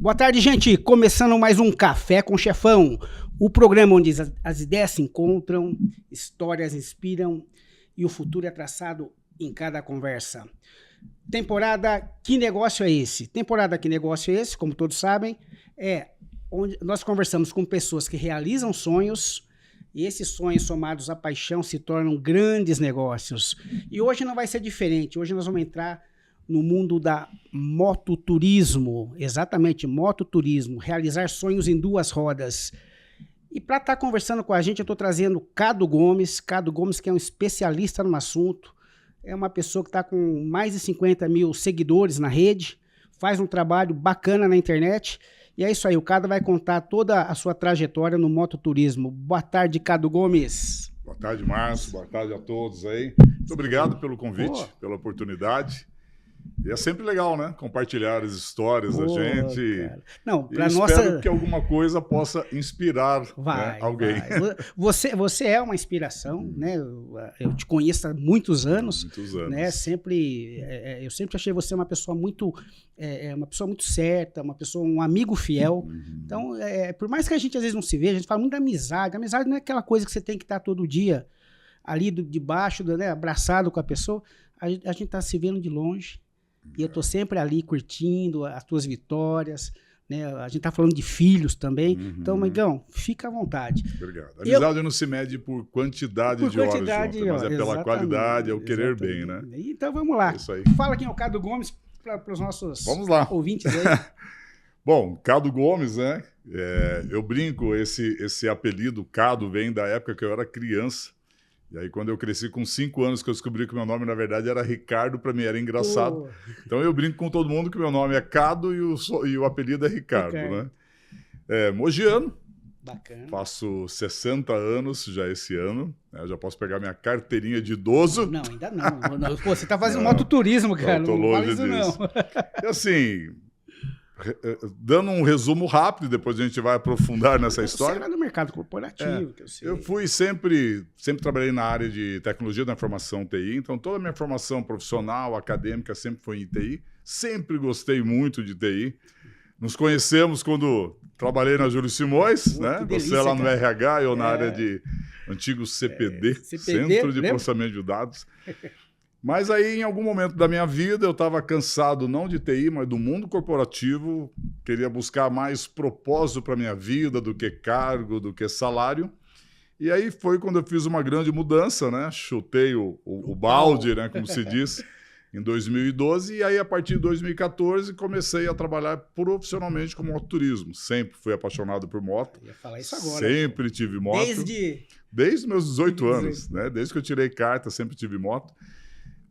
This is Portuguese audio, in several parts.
Boa tarde, gente. Começando mais um Café com Chefão, o programa onde as ideias se encontram, histórias inspiram e o futuro é traçado em cada conversa. Temporada Que Negócio é Esse? Temporada Que Negócio é Esse, como todos sabem, é onde nós conversamos com pessoas que realizam sonhos e esses sonhos somados à paixão se tornam grandes negócios. E hoje não vai ser diferente. Hoje nós vamos entrar no mundo da mototurismo, exatamente, mototurismo, realizar sonhos em duas rodas. E para estar conversando com a gente, eu estou trazendo Cado Gomes que é um especialista no assunto, é uma pessoa que está com mais de 50 mil seguidores na rede, faz um trabalho bacana na internet, e é isso aí, o Cado vai contar toda a sua trajetória no mototurismo. Boa tarde, Cado Gomes. Boa tarde, Márcio, boa tarde a todos aí. Muito obrigado pelo convite, pela oportunidade. E é sempre legal, né? Compartilhar as histórias da gente. Cara. Não, e espero que alguma coisa possa inspirar alguém. Vai. Você é uma inspiração, né? Eu te conheço há muitos anos. Muitos anos. Né? Eu sempre achei você uma pessoa muito certa, um amigo fiel. Uhum. Então, por mais que a gente às vezes não se veja, a gente fala muito da amizade. A amizade não é aquela coisa que você tem que estar todo dia ali debaixo, né? Abraçado com a pessoa. A gente está se vendo de longe. E eu tô sempre ali curtindo as tuas vitórias, né? A gente tá falando de filhos também. Uhum. Então, amigão, fica à vontade. Obrigado. A amizade não se mede por quantidade de horas juntas, mas é pela qualidade, é o querer bem, né? Então, vamos lá. É isso aí. Fala quem é o Cado Gomes para os nossos ouvintes aí. Bom, Cado Gomes, né? Eu brinco, esse apelido Cado vem da época que eu era criança. E aí, quando eu cresci com 5 anos, que eu descobri que meu nome, na verdade, era Ricardo, para mim era engraçado. Então, eu brinco com todo mundo que meu nome é Cado e o apelido é Ricardo, né? Mogiano. Bacana. Faço 60 anos já esse ano. Já posso pegar minha carteirinha de idoso. Não, ainda não. Pô, você tá fazendo mototurismo, cara. Não tô longe disso. Não. E assim... Dando um resumo rápido, depois a gente vai aprofundar nessa história. Você era do mercado corporativo, que eu sei. Eu fui sempre trabalhei na área de tecnologia da informação TI, então toda a minha formação profissional, acadêmica, sempre foi em TI. Sempre gostei muito de TI. Nos conhecemos quando trabalhei na Júlio Simões, né? Delícia, você lá no cara. RH, eu na área de antigo CPD, Centro de Processamento de Dados. Mas aí, em algum momento da minha vida, eu estava cansado não de TI, mas do mundo corporativo, queria buscar mais propósito para a minha vida do que cargo, do que salário. E aí foi quando eu fiz uma grande mudança, né? Chutei o balde, né? Como se diz, em 2012. E aí, a partir de 2014, comecei a trabalhar profissionalmente com mototurismo. Sempre fui apaixonado por moto. Eu ia falar isso agora. Sempre tive moto. Desde meus 18 anos, né? Desde que eu tirei carta, sempre tive moto.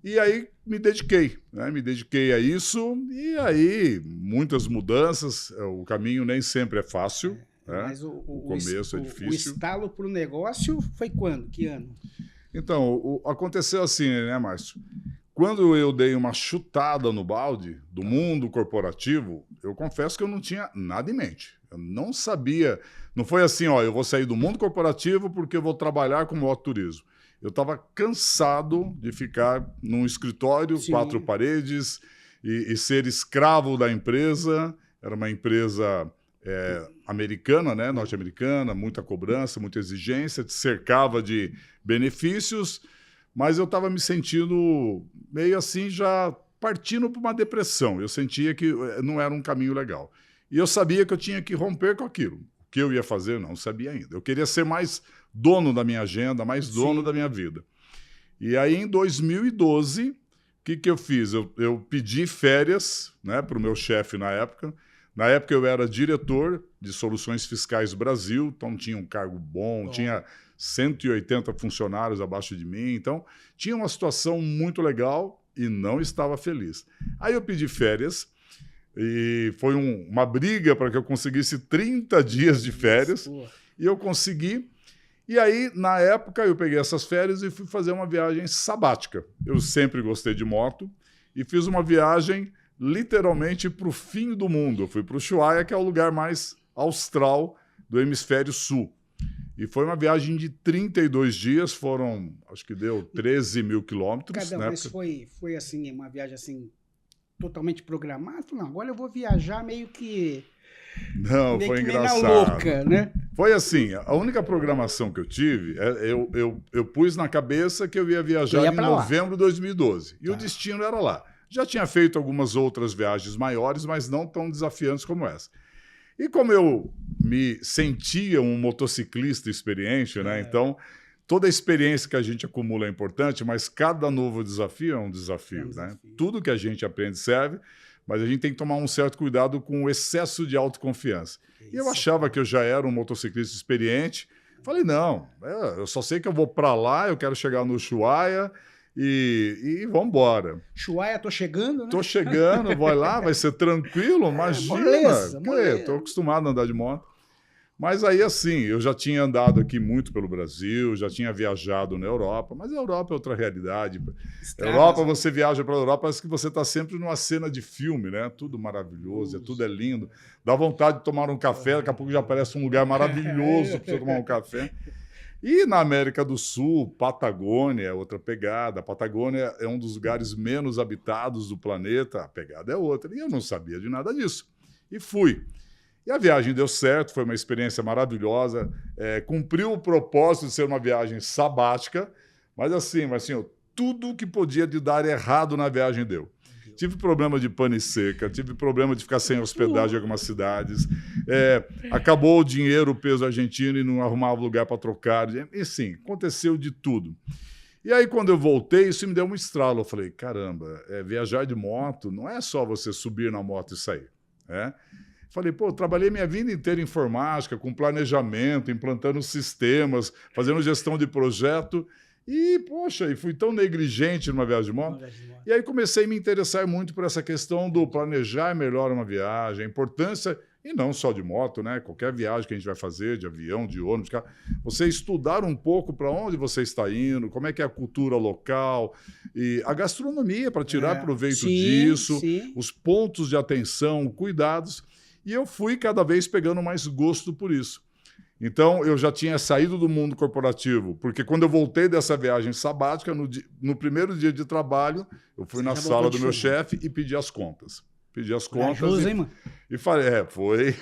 E aí me dediquei, né? Me dediquei a isso e aí muitas mudanças, o caminho nem sempre é fácil, né? Mas o começo é difícil. O estalo para o negócio foi quando? Que ano? Então, aconteceu assim, né, Márcio? Quando eu dei uma chutada no balde do mundo corporativo, eu confesso que eu não tinha nada em mente. Eu não sabia, não foi assim, ó, eu vou sair do mundo corporativo porque eu vou trabalhar com mototurismo. Eu estava cansado de ficar num escritório, Sim. 4 paredes, e ser escravo da empresa. Era uma empresa americana, né? Norte-americana, muita cobrança, muita exigência, te cercava de benefícios, mas eu estava me sentindo meio assim, já partindo para uma depressão. Eu sentia que não era um caminho legal. E eu sabia que eu tinha que romper com aquilo. O que eu ia fazer, eu não sabia ainda. Eu queria ser mais dono da minha agenda, mais dono da minha vida. E aí, em 2012, o que eu fiz? Eu pedi férias, né, para o meu chefe na época. Na época, eu era diretor de Soluções Fiscais Brasil, então tinha um cargo bom, tinha 180 funcionários abaixo de mim. Então, tinha uma situação muito legal e não estava feliz. Aí eu pedi férias e foi uma briga para que eu conseguisse 30 dias de férias. E eu consegui. E aí, na época, eu peguei essas férias e fui fazer uma viagem sabática. Eu sempre gostei de moto e fiz uma viagem literalmente para o fim do mundo. Eu fui para o Ushuaia, que é o lugar mais austral do hemisfério sul. E foi uma viagem de 32 dias, acho que deu 13 mil quilômetros. Mas foi assim, uma viagem assim, totalmente programada? Não, agora eu vou viajar meio que Não, Meio foi que meio na engraçado. louca, né? Foi assim, a única programação que eu tive, eu pus na cabeça que eu ia viajar ia em pra lá. novembro de 2012. E o Tá. destino era lá. Já tinha feito algumas outras viagens maiores, mas não tão desafiantes como essa. E como eu me sentia um motociclista experiente, né? Então, toda a experiência que a gente acumula é importante, mas cada novo desafio é um desafio, né? Tudo que a gente aprende serve, mas a gente tem que tomar um certo cuidado com o excesso de autoconfiança. E eu achava que eu já era um motociclista experiente. Falei, não, eu só sei que eu vou para lá, eu quero chegar no Ushuaia e vamos embora. Ushuaia, tô chegando, né? Tô chegando, vai lá, vai ser tranquilo, imagina. Moleza. Tô acostumado a andar de moto. Mas aí, assim, eu já tinha andado aqui muito pelo Brasil, já tinha viajado na Europa, mas a Europa é outra realidade. Europa, você viaja para a Europa, parece que você está sempre numa cena de filme, né? Tudo maravilhoso, tudo é lindo. Dá vontade de tomar um café, daqui a pouco já aparece um lugar maravilhoso para você tomar um café. E na América do Sul, Patagônia é outra pegada. A Patagônia é um dos lugares menos habitados do planeta, a pegada é outra. E eu não sabia de nada disso. E fui. E a viagem deu certo, foi uma experiência maravilhosa, cumpriu o propósito de ser uma viagem sabática, mas assim, tudo que podia de dar errado na viagem deu. Tive problema de pane seca, tive problema de ficar sem hospedagem em algumas cidades, acabou o dinheiro, o peso argentino e não arrumava lugar para trocar, e sim, aconteceu de tudo. E aí, quando eu voltei, isso me deu um estralo. Eu falei, caramba, viajar de moto não é só você subir na moto e sair, né? Falei, trabalhei minha vida inteira em informática, com planejamento, implantando sistemas, fazendo gestão de projeto. E, e fui tão negligente numa viagem de moto. E aí comecei a me interessar muito por essa questão do planejar melhor uma viagem, a importância, e não só de moto, né? Qualquer viagem que a gente vai fazer, de avião, de ônibus, de carro, você estudar um pouco para onde você está indo, como é que é a cultura local, e a gastronomia, para tirar proveito disso, os pontos de atenção, cuidados. E eu fui cada vez pegando mais gosto por isso. Então, eu já tinha saído do mundo corporativo, porque quando eu voltei dessa viagem sabática, no primeiro dia de trabalho, eu fui na sala do meu chefe e pedi as contas. Pedi as contas e falei, foi...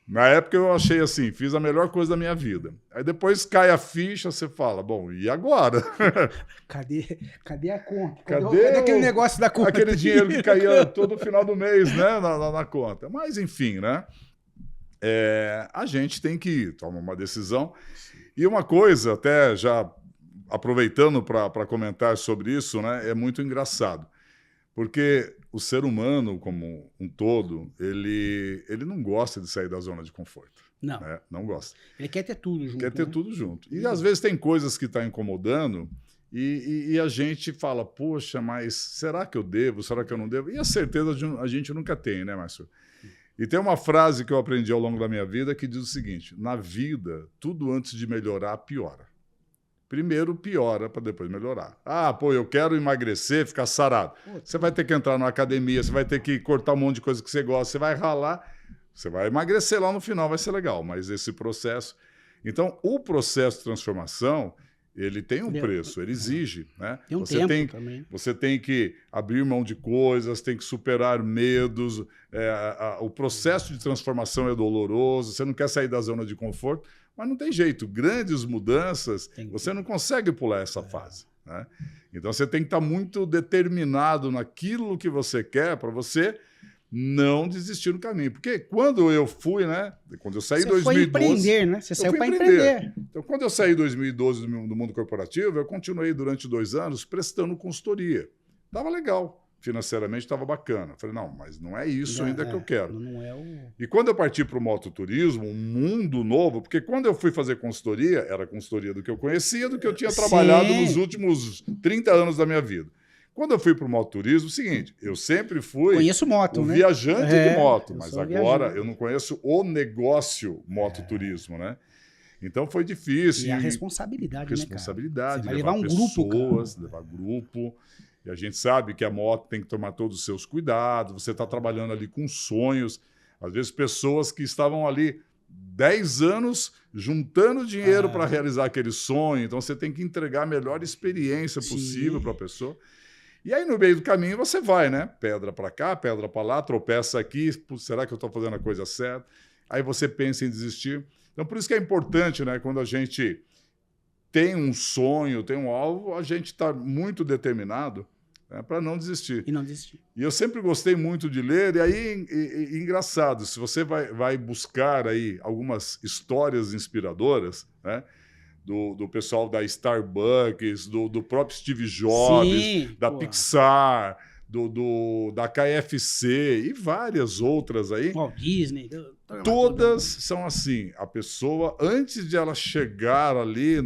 Na época eu achei assim, fiz a melhor coisa da minha vida. Aí depois cai a ficha, você fala, bom, e agora? Cadê a conta? Cadê aquele negócio da conta? Aquele dinheiro que caía todo final do mês, né, na conta. Mas, enfim, né? A gente tem que tomar uma decisão. E uma coisa, até já aproveitando para comentar sobre isso, né, é muito engraçado. Porque o ser humano, como um todo, ele não gosta de sair da zona de conforto. Não. Né? Não gosta. Ele quer ter tudo junto. Quer ter tudo junto. E às vezes tem coisas que estão incomodando e a gente fala, poxa, mas será que eu devo? Será que eu não devo? E a certeza a gente nunca tem, né, Márcio? E tem uma frase que eu aprendi ao longo da minha vida que diz o seguinte, na vida, tudo antes de melhorar, piora. Primeiro piora para depois melhorar. Eu quero emagrecer, ficar sarado. Você vai ter que entrar na academia, você vai ter que cortar um monte de coisa que você gosta, você vai ralar, você vai emagrecer lá no final, vai ser legal, mas esse processo... Então, o processo de transformação, ele tem um preço, ele exige, né? Tem um tempo também. Você tem que abrir mão de coisas, tem que superar medos, o processo de transformação é doloroso, você não quer sair da zona de conforto, mas não tem jeito. Grandes mudanças, você não consegue pular essa fase, né? Então, você tem que estar muito determinado naquilo que você quer para você não desistir no caminho. Porque quando eu fui, né? Quando eu saí em 2012... Você foi empreender, né? Você saiu para empreender. Então, quando eu saí em 2012 do mundo corporativo, eu continuei durante 2 anos prestando consultoria. Estava legal. Financeiramente estava bacana. Falei, não, mas não é isso ainda que eu quero. Não é E quando eu parti para o mototurismo, um mundo novo, porque quando eu fui fazer consultoria, era consultoria do que eu conhecia, do que eu tinha trabalhado nos últimos 30 anos da minha vida. Quando eu fui para o mototurismo, o seguinte, eu sempre fui viajante de moto, mas agora eu não conheço o negócio mototurismo, né? Então foi difícil. E a responsabilidade, né, cara? Você vai levar um pessoas, levar grupo. E a gente sabe que a moto tem que tomar todos os seus cuidados, você está trabalhando ali com sonhos. Às vezes, pessoas que estavam ali 10 anos juntando dinheiro para realizar aquele sonho. Então, você tem que entregar a melhor experiência possível para a pessoa. E aí, no meio do caminho, você vai, né? Pedra para cá, pedra para lá, tropeça aqui. Putz, será que eu estou fazendo a coisa certa? Aí você pensa em desistir. Então, por isso que é importante, né? Quando a gente tem um sonho, tem um alvo, a gente está muito determinado, né, para não desistir. E não desistir. E eu sempre gostei muito de ler, e aí, engraçado, se você vai buscar aí algumas histórias inspiradoras, né? Do pessoal da Starbucks, do próprio Steve Jobs, Sim, da pô. Pixar, da KFC e várias outras aí. Walt Disney. Todas são assim. A pessoa, antes de ela chegar ali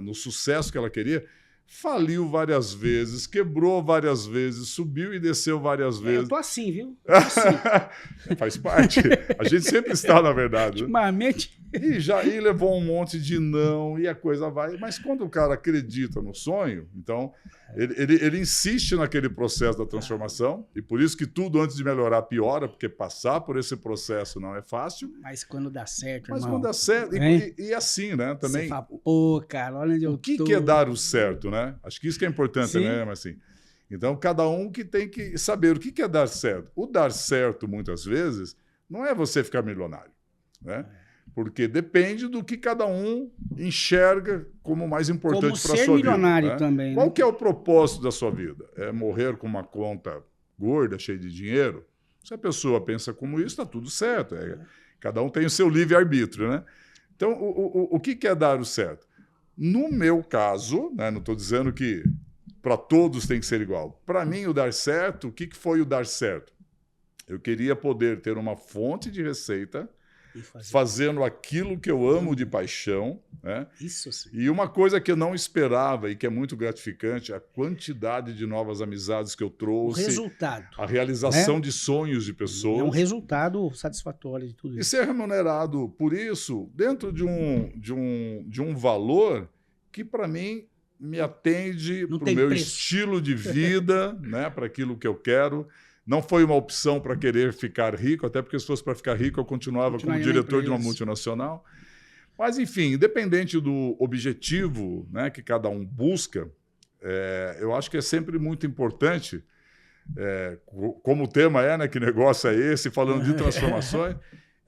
no sucesso que ela queria, faliu várias vezes, quebrou várias vezes, subiu e desceu várias vezes. Eu tô assim, viu? Tô assim. Faz parte. A gente sempre está, na verdade. Ultimamente. E levou um monte de não, e a coisa vai. Mas quando o cara acredita no sonho, então ele insiste naquele processo da transformação, e por isso que tudo antes de melhorar piora, porque passar por esse processo não é fácil. Mas quando dá certo, Mas irmão. quando dá certo, e assim, né? Também. Você fala, pô, cara, olha onde eu tô. O que é dar o certo, né? Acho que isso que é importante, Sim. né? Mas assim. Então, cada um que tem que saber o que é dar certo. O dar certo, muitas vezes, não é você ficar milionário, né? Porque depende do que cada um enxerga como mais importante para a sua vida. Como ser milionário, né? Também. Qual que é o propósito da sua vida? É morrer com uma conta gorda, cheia de dinheiro? Se a pessoa pensa como isso, está tudo certo. Cada um tem o seu livre-arbítrio, né? Então, o que é dar o certo? No meu caso, né, não estou dizendo que para todos tem que ser igual. Para mim, o dar certo, o que foi o dar certo? Eu queria poder ter uma fonte de receita fazendo aquilo que eu amo de paixão, né? Isso sim. E uma coisa que eu não esperava e que é muito gratificante, a quantidade de novas amizades que eu trouxe. O resultado. A realização de sonhos de pessoas. É um resultado satisfatório de tudo isso. E ser remunerado por isso dentro de um valor que, para mim, me atende para o meu estilo de vida, né? Para aquilo que eu quero. Não foi uma opção para querer ficar rico, até porque se fosse para ficar rico, eu continuava como diretor de uma multinacional. Mas, enfim, independente do objetivo, né, que cada um busca, eu acho que é sempre muito importante, como o tema né, que negócio é esse, falando de transformações,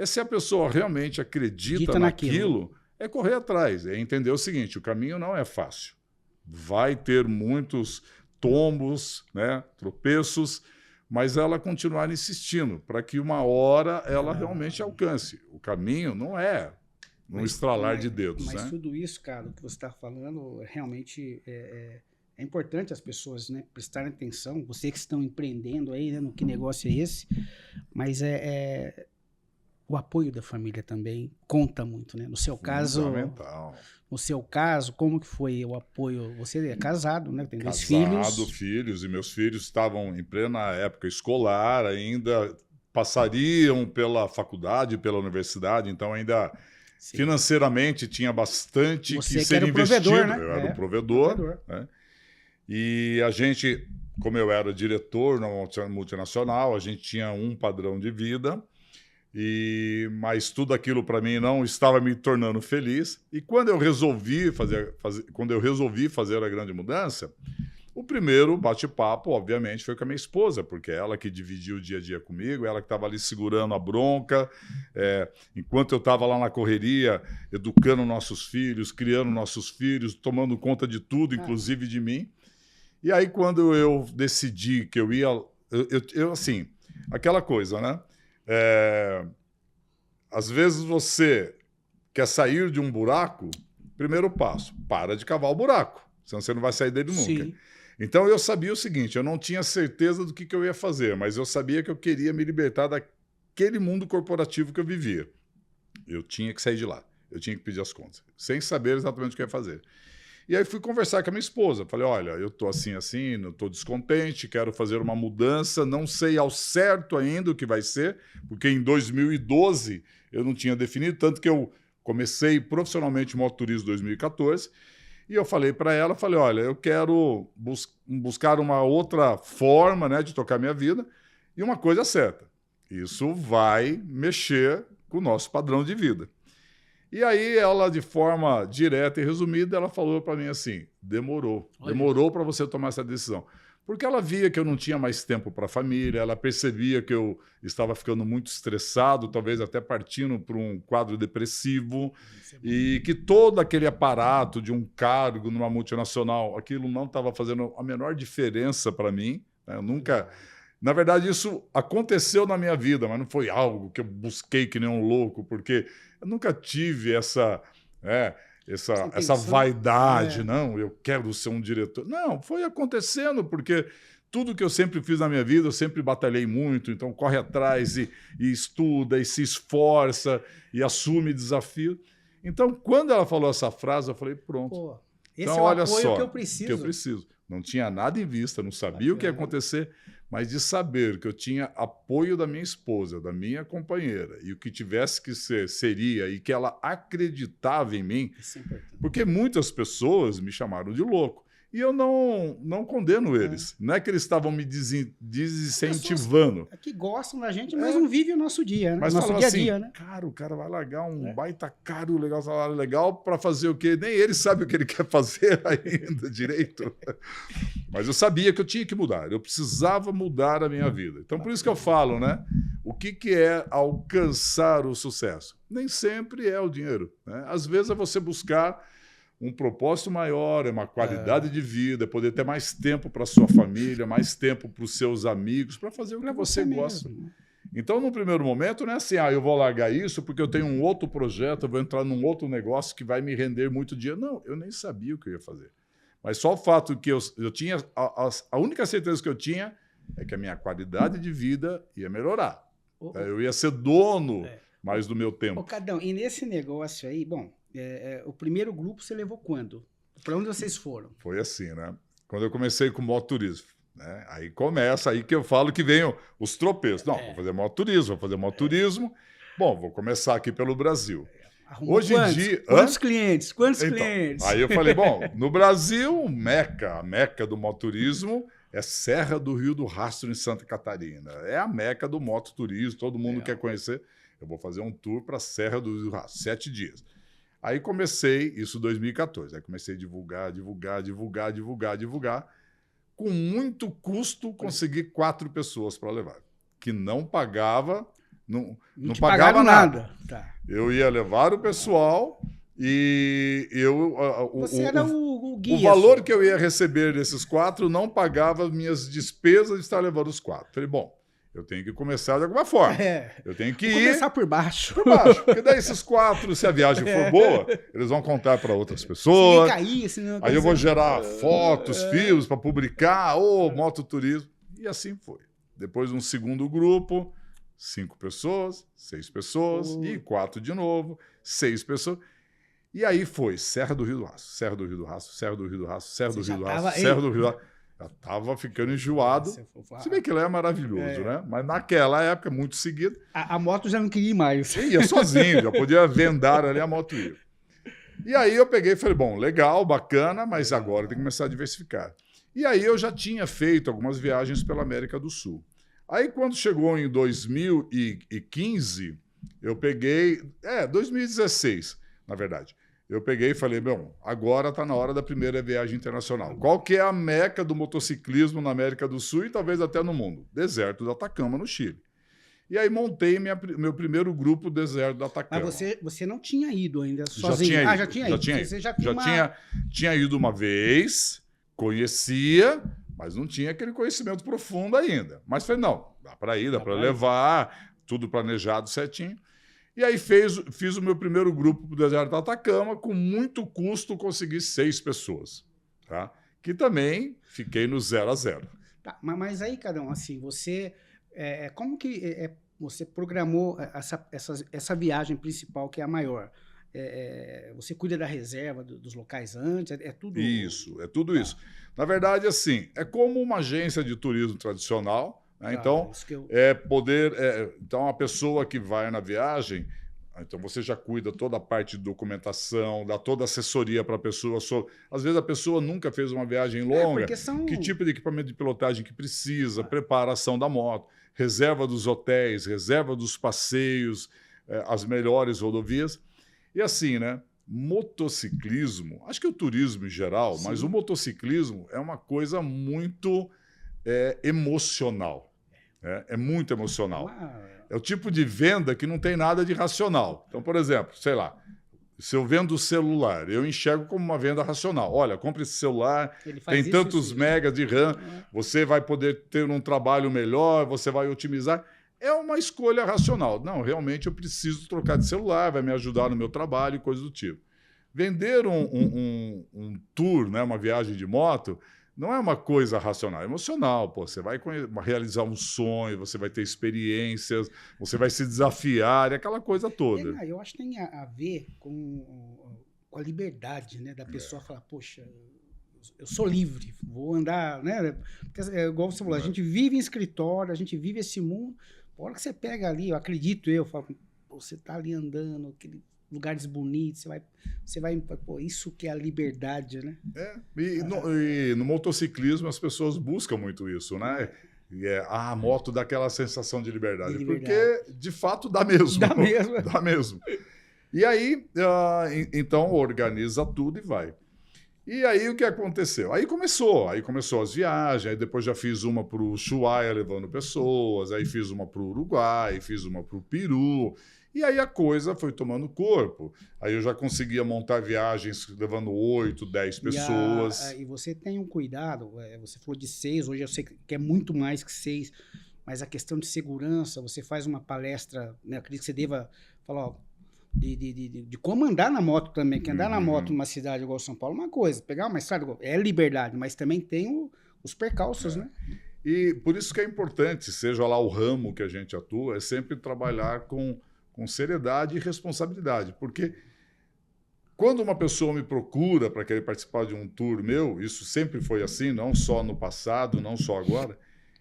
se a pessoa realmente acredita naquilo, é correr atrás, é entender o seguinte, o caminho não é fácil. Vai ter muitos tombos, né, tropeços, mas ela continuar insistindo para que uma hora ela realmente alcance. O caminho não é um estralar de dedos. Mas né? Tudo isso, cara, o que você está falando, realmente é importante as pessoas, né, prestarem atenção. Vocês que estão empreendendo aí, né, no que negócio é esse, mas o apoio da família também conta muito, né? No seu caso, fundamental. No seu caso, como que foi o apoio? Você é casado, né? Tem dois filhos, e meus filhos estavam em plena época escolar, ainda passariam pela faculdade, pela universidade, então ainda financeiramente tinha bastante que ser investido. Provedor, né? Eu era o provedor. Né? E a gente, como eu era diretor na multinacional, a gente tinha um padrão de vida. Mas tudo aquilo para mim não estava me tornando feliz. E quando eu resolvi fazer a grande mudança, o primeiro bate-papo, obviamente, foi com a minha esposa, porque é ela que dividia o dia a dia comigo, ela que estava ali segurando a bronca, enquanto eu estava lá na correria, educando nossos filhos, criando nossos filhos, tomando conta de tudo, inclusive de mim. E aí, quando eu decidi que eu ia... Eu assim, aquela coisa, né? Às vezes você quer sair de um buraco, primeiro passo, para de cavar o buraco, senão você não vai sair dele nunca. Sim. Então eu sabia o seguinte, eu não tinha certeza do que eu ia fazer, mas eu sabia que eu queria me libertar daquele mundo corporativo que eu vivia. Eu tinha que sair de lá, eu tinha que pedir as contas, sem saber exatamente o que eu ia fazer. E aí fui conversar com a minha esposa. Falei, olha, eu estou assim, não estou descontente, quero fazer uma mudança, não sei ao certo ainda o que vai ser, porque em 2012 eu não tinha definido, tanto que eu comecei profissionalmente o mototurismo em 2014, e eu falei para ela, olha, eu quero buscar uma outra forma, né, de tocar minha vida, e uma coisa certa, isso vai mexer com o nosso padrão de vida. E aí ela, de forma direta e resumida, ela falou para mim assim, demorou para você tomar essa decisão. Porque ela via que eu não tinha mais tempo para a família, ela percebia que eu estava ficando muito estressado, talvez até partindo para um quadro depressivo, e que todo aquele aparato de um cargo numa multinacional, aquilo não estava fazendo a menor diferença para mim, né? Eu nunca... Na verdade, isso aconteceu na minha vida, mas não foi algo que eu busquei que nem um louco, porque eu nunca tive essa vaidade, não, eu quero ser um diretor. Não, foi acontecendo, porque tudo que eu sempre fiz na minha vida, eu sempre batalhei muito, então corre atrás e estuda, e se esforça, e assume desafio. Então, quando ela falou essa frase, eu falei, pronto. Pô, esse então, é o olha apoio só, que eu preciso. Não tinha nada em vista, não sabia o que ia acontecer, mas de saber que eu tinha apoio da minha esposa, da minha companheira, e o que tivesse que ser, seria, e que ela acreditava em mim, porque muitas pessoas me chamaram de louco. E eu não condeno eles. Não é que eles estavam me desincentivando. Que gostam da gente, mas não vivem o nosso dia, né? Mas nosso dia a dia, assim, né? cara, o cara vai largar um baita caro, legal, salário legal, para fazer o quê? Nem ele sabe o que ele quer fazer ainda direito. Mas eu sabia que eu tinha que mudar. Eu precisava mudar a minha vida. Então, por isso que eu falo, né? O que é alcançar o sucesso? Nem sempre é o dinheiro, né? Às vezes é você buscar um propósito maior, é uma qualidade de vida, é poder ter mais tempo para sua família, mais tempo para os seus amigos, para fazer o que você gosta. Então, no primeiro momento, não é assim, eu vou largar isso porque eu tenho um outro projeto, eu vou entrar num outro negócio que vai me render muito dinheiro. Não, eu nem sabia o que eu ia fazer. Mas só o fato que eu tinha, a única certeza que eu tinha é que a minha qualidade de vida ia melhorar. Eu ia ser dono mais do meu tempo. Ô, Cadão, e nesse negócio aí, bom, o primeiro grupo você levou quando? Para onde vocês foram? Foi assim, né? Quando eu comecei com mototurismo, né? Aí começa, aí que eu falo que vem os tropeços. Não, vou fazer mototurismo. Bom, vou começar aqui pelo Brasil. Arrumou hoje em dia... Quantos clientes? Clientes? Aí eu falei, bom, no Brasil, a meca do mototurismo é Serra do Rio do Rastro, em Santa Catarina. É a meca do mototurismo, todo mundo quer conhecer. Eu vou fazer um tour para a Serra do Rio do Rastro, 7 dias. Aí comecei, isso em 2014, aí comecei a divulgar. Com muito custo, consegui 4 pessoas para levar, que não pagava, não pagava nada. Tá. Eu ia levar o pessoal e Você era o guia. O valor que eu ia receber desses 4 não pagava as minhas despesas de estar levando os 4. Falei, bom, eu tenho que começar de alguma forma. Eu tenho que começar por baixo. Porque daí esses 4, se a viagem for boa, eles vão contar para outras pessoas. Aí eu vou gerar fotos, filmes para publicar, mototurismo. E assim foi. Depois um segundo grupo, 5 pessoas, 6 pessoas, e 4 de novo, 6 pessoas. E aí foi Serra do Rio do Rastro, Serra do Rio do Rastro, Serra do Rio do Rastro, Serra do Rio do Rastro, Serra do Rio do Rastro. Já estava ficando enjoado. Se bem que lá é maravilhoso, né? Mas naquela época, muito seguido. A moto já não queria ir mais. Eu ia sozinho, já podia vendar ali a moto ia. E aí eu peguei e falei, bom, legal, bacana, mas agora tem que começar a diversificar. E aí eu já tinha feito algumas viagens pela América do Sul. Aí quando chegou em 2015, eu peguei... 2016, na verdade. Eu peguei e falei, bom, agora está na hora da primeira viagem internacional. Qual que é a meca do motociclismo na América do Sul e talvez até no mundo? Deserto do Atacama, no Chile. E aí montei meu primeiro grupo Deserto do Atacama. Mas você não tinha ido ainda sozinho? Já tinha ido. Você tinha ido uma vez, conhecia, mas não tinha aquele conhecimento profundo ainda. Mas falei, não, dá para ir, dá para levar, tudo planejado certinho. E aí fiz o meu primeiro grupo do Deserto do Atacama, com muito custo consegui 6 pessoas, tá? Que também fiquei no 0 a 0. Tá, mas aí, Cadão, assim, você... como que você programou essa viagem principal, que é a maior? Você cuida da reserva dos locais antes? É tudo... Isso, é tudo isso. Na verdade, assim, é como uma agência de turismo tradicional, né? Então, então, a pessoa que vai na viagem, então você já cuida toda a parte de documentação, dá toda a assessoria para a pessoa. Às vezes a pessoa nunca fez uma viagem longa, que tipo de equipamento de pilotagem que precisa, preparação da moto, reserva dos hotéis, reserva dos passeios, as melhores rodovias. E assim, né? Motociclismo, acho que o turismo em geral, mas o motociclismo é uma coisa muito é emocional. É muito emocional. Ah, É o tipo de venda que não tem nada de racional. Então, por exemplo, sei lá, se eu vendo o celular, eu enxergo como uma venda racional. Olha, compre esse celular, ele faz tem isso, tantos isso. megas de RAM, É. você vai poder ter um trabalho melhor, você vai otimizar. É uma escolha racional. Não, realmente eu preciso trocar de celular, vai me ajudar no meu trabalho e coisa do tipo. Vender um tour, né, uma viagem de moto, não é uma coisa racional, é emocional. Pô, você vai realizar um sonho, você vai ter experiências, você vai se desafiar, é aquela coisa toda. Não, eu acho que tem a ver com a liberdade, né, da pessoa falar, poxa, eu sou livre, vou andar, né? Porque, igual você falou, a gente vive em escritório, a gente vive esse mundo. A hora que você pega ali, eu acredito, eu falo, pô, você tá ali andando, aquele lugares bonitos, você vai, pô, isso que é a liberdade, né? E no motociclismo as pessoas buscam muito isso, né? E a moto dá aquela sensação de liberdade, porque de fato dá mesmo. Dá mesmo. Dá mesmo. E aí, então, organiza tudo e vai. E aí o que aconteceu? Aí começou as viagens, aí depois já fiz uma para o Ushuaia levando pessoas, aí fiz uma para o Uruguai, fiz uma para o Peru, e aí a coisa foi tomando corpo. Aí eu já conseguia montar viagens levando 8, 10 pessoas. E você tem um cuidado, você falou de 6, hoje eu sei que é muito mais que 6, mas a questão de segurança, você faz uma palestra, né, eu acredito que você deva falar, ó, de como andar na moto também, que andar na moto numa cidade igual São Paulo é uma coisa, pegar uma estrada é liberdade, mas também tem os percalços, né? E por isso que é importante, seja lá o ramo que a gente atua, é sempre trabalhar com seriedade e responsabilidade, porque quando uma pessoa me procura para querer participar de um tour meu, isso sempre foi assim, não só no passado, não só agora,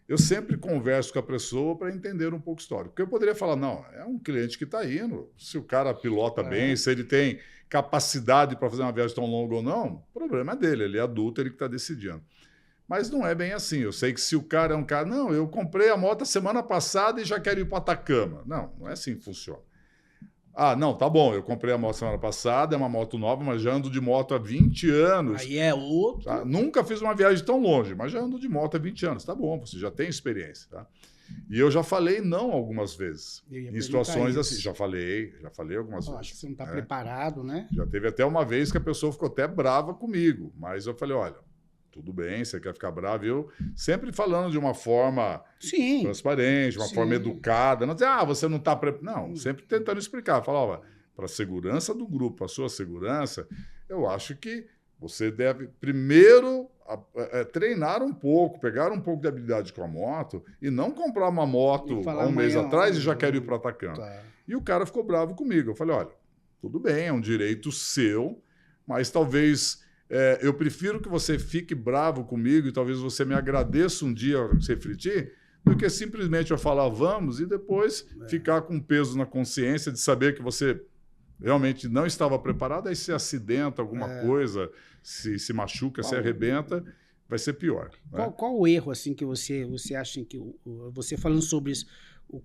eu sempre converso com a pessoa para entender um pouco histórico. Porque eu poderia falar, não, é um cliente que está indo, se o cara pilota bem, se ele tem capacidade para fazer uma viagem tão longa ou não, o problema é dele, ele é adulto, ele que está decidindo. Mas não é bem assim. Eu sei que se o cara é um cara, não, eu comprei a moto semana passada e já quero ir para Atacama. Não é assim que funciona. Ah, não, tá bom, eu comprei a moto semana passada, é uma moto nova, mas já ando de moto há 20 anos. Aí é outro. Tá? Nunca fiz uma viagem tão longe, mas já ando de moto há 20 anos. Tá bom, você já tem experiência. Tá? E eu já falei não algumas vezes. Em situações assim. Já falei algumas vezes. Acho que você não está preparado, né? Já teve até uma vez que a pessoa ficou até brava comigo, mas eu falei, olha, tudo bem, você quer ficar bravo. Eu sempre falando de uma forma transparente, de uma forma educada. Não dizer, você não está preparado. Não, sempre tentando explicar. Falar, olha, para a segurança do grupo, para a sua segurança, eu acho que você deve primeiro treinar um pouco, pegar um pouco de habilidade com a moto e não comprar uma moto há um mês atrás e já quero ir para Atacama. Tá. E o cara ficou bravo comigo. Eu falei, olha, tudo bem, é um direito seu, mas talvez... eu prefiro que você fique bravo comigo e talvez você me agradeça um dia que você refletir, do que simplesmente eu falar vamos e depois ficar com peso na consciência de saber que você realmente não estava preparado, aí se acidenta alguma coisa, se machuca, se arrebenta, vai ser pior. Qual o erro assim, que você acha que, você falando sobre isso,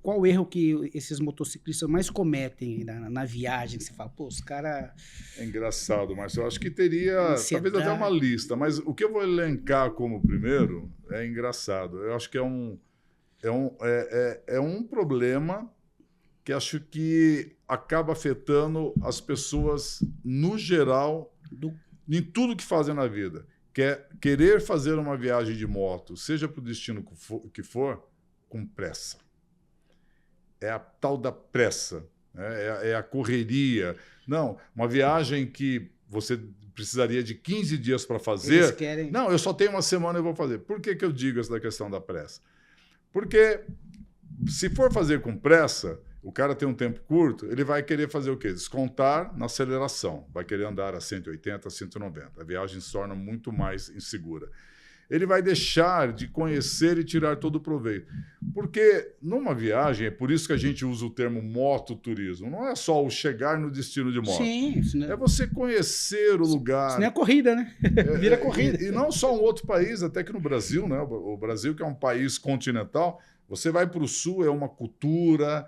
qual o erro que esses motociclistas mais cometem na viagem? Você fala, pô, os caras... É engraçado, Márcio. Eu acho que teria talvez até uma lista, mas o que eu vou elencar como primeiro é engraçado. Eu acho que é um problema que acho que acaba afetando as pessoas no geral, em tudo que fazem na vida. Que é querer fazer uma viagem de moto, seja para o destino que for, com pressa. É a tal da pressa, né? É a correria. Não, uma viagem que você precisaria de 15 dias para fazer. Eles querem... Não, eu só tenho uma semana e vou fazer. Por que eu digo essa questão da pressa? Porque se for fazer com pressa, o cara tem um tempo curto, ele vai querer fazer o quê? Descontar na aceleração. Vai querer andar a 180, a 190. A viagem se torna muito mais insegura. Ele vai deixar de conhecer e tirar todo o proveito. Porque numa viagem, é por isso que a gente usa o termo mototurismo, não é só o chegar no destino de moto. Sim, é você conhecer o lugar. Isso não é corrida, né? Vira corrida. E não só um outro país, até que no Brasil, né? O Brasil, que é um país continental, você vai para o sul, é uma cultura...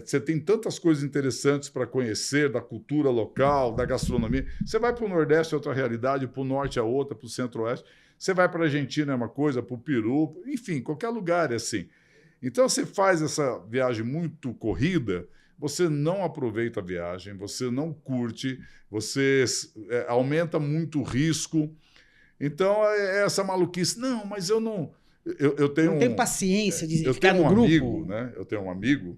você tem tantas coisas interessantes para conhecer da cultura local, da gastronomia. Você vai para o Nordeste, é outra realidade, para o Norte é outra, para o Centro-Oeste. Você vai para a Argentina é uma coisa, para o Peru, enfim, qualquer lugar é assim. Então, você faz essa viagem muito corrida, você não aproveita a viagem, você não curte, você aumenta muito o risco. Então, é essa maluquice. Não, mas eu não... Eu tenho não tenho paciência de eu ficar tenho no um grupo. amigo, né? Eu tenho um amigo,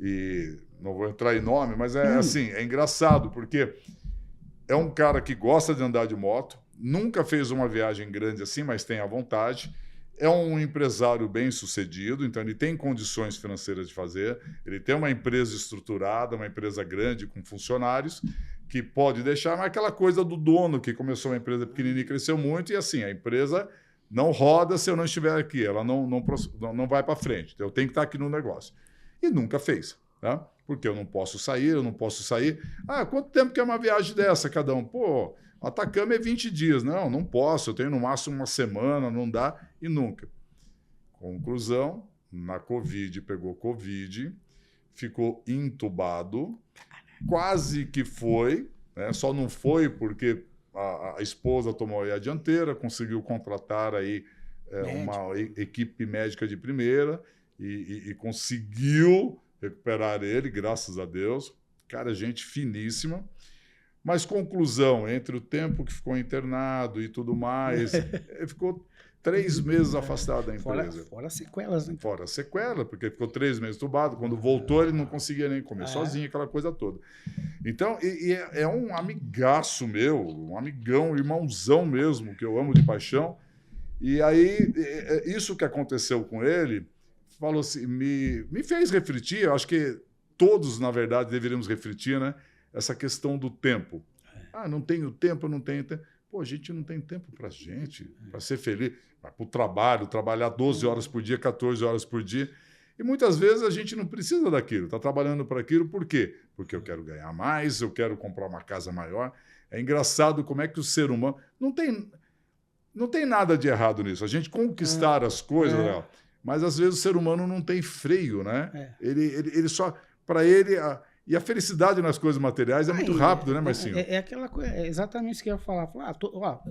e não vou entrar em nome, mas assim, é engraçado, porque é um cara que gosta de andar de moto, nunca fez uma viagem grande assim, mas tem a vontade. É um empresário bem-sucedido, então ele tem condições financeiras de fazer, ele tem uma empresa estruturada, uma empresa grande com funcionários, que pode deixar, mas aquela coisa do dono que começou uma empresa pequenininha e cresceu muito, e assim, a empresa não roda se eu não estiver aqui, ela não vai para frente, então eu tenho que estar aqui no negócio. E nunca fez, tá? Porque eu não posso sair. Ah, quanto tempo que é uma viagem dessa, cada um? Pô, Atacama é 20 dias. Não posso, eu tenho no máximo uma semana, não dá, e nunca. Conclusão, na Covid, pegou Covid, ficou entubado, quase que foi, né? Só não foi porque a esposa tomou aí a dianteira, conseguiu contratar aí uma equipe médica de primeira e conseguiu recuperar ele, graças a Deus. Cara, gente finíssima. Mas, conclusão, entre o tempo que ficou internado e tudo mais, ficou 3 meses afastado da empresa. Fora sequelas, né? Fora sequela, porque ficou 3 meses entubado. Quando voltou, ele não conseguia nem comer sozinho, aquela coisa toda. Então, é um amigaço meu, um amigão, irmãozão mesmo, que eu amo de paixão. E aí, isso que aconteceu com ele, falou assim, me fez refletir, eu acho que todos, na verdade, deveríamos refletir, né? Essa questão do tempo. Ah, não tenho tempo, não tenho tempo. Pô, a gente não tem tempo para a gente, para ser feliz, para o trabalho, trabalhar 12 horas por dia, 14 horas por dia. E muitas vezes a gente não precisa daquilo, está trabalhando para aquilo, por quê? Porque eu quero ganhar mais, eu quero comprar uma casa maior. É engraçado como é que o ser humano... Não tem nada de errado nisso. A gente conquistar as coisas, Léo, mas às vezes o ser humano não tem freio, né? Ele só... Para ele... E a felicidade nas coisas materiais é muito rápido, né, Marcinho? É aquela coisa, é exatamente isso que eu ia falar.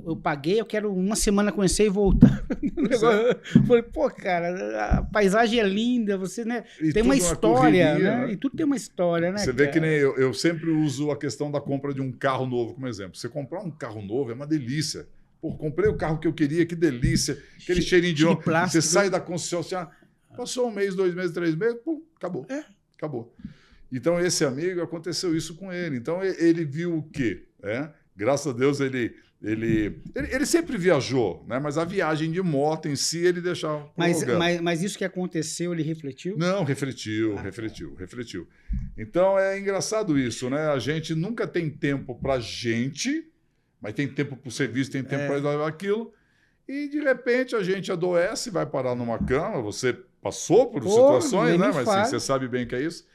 Eu paguei, eu quero uma semana conhecer e voltar. Eu falei, pô, cara, a paisagem é linda, você, né? Tem uma história, correria, né? E tudo tem uma história, né? Você vê que nem eu sempre uso a questão da compra de um carro novo como exemplo. Você comprar um carro novo é uma delícia. Pô, comprei o carro que eu queria, que delícia. Aquele cheirinho de óleo. Você sai da concessionária, passou 1 mês, 2 meses, 3 meses, pum, acabou. Acabou. Então, esse amigo, aconteceu isso com ele. Então, ele viu o quê? Graças a Deus, ele sempre viajou, né? Mas a viagem de moto em si, ele deixava... Mas isso que aconteceu, ele refletiu? Não, refletiu. Então, é engraçado isso, né? A gente nunca tem tempo para gente, mas tem tempo para o serviço, tem tempo para aquilo. E, de repente, a gente adoece, vai parar numa cama. Você passou por situações, né? Mas assim, você sabe bem que é isso.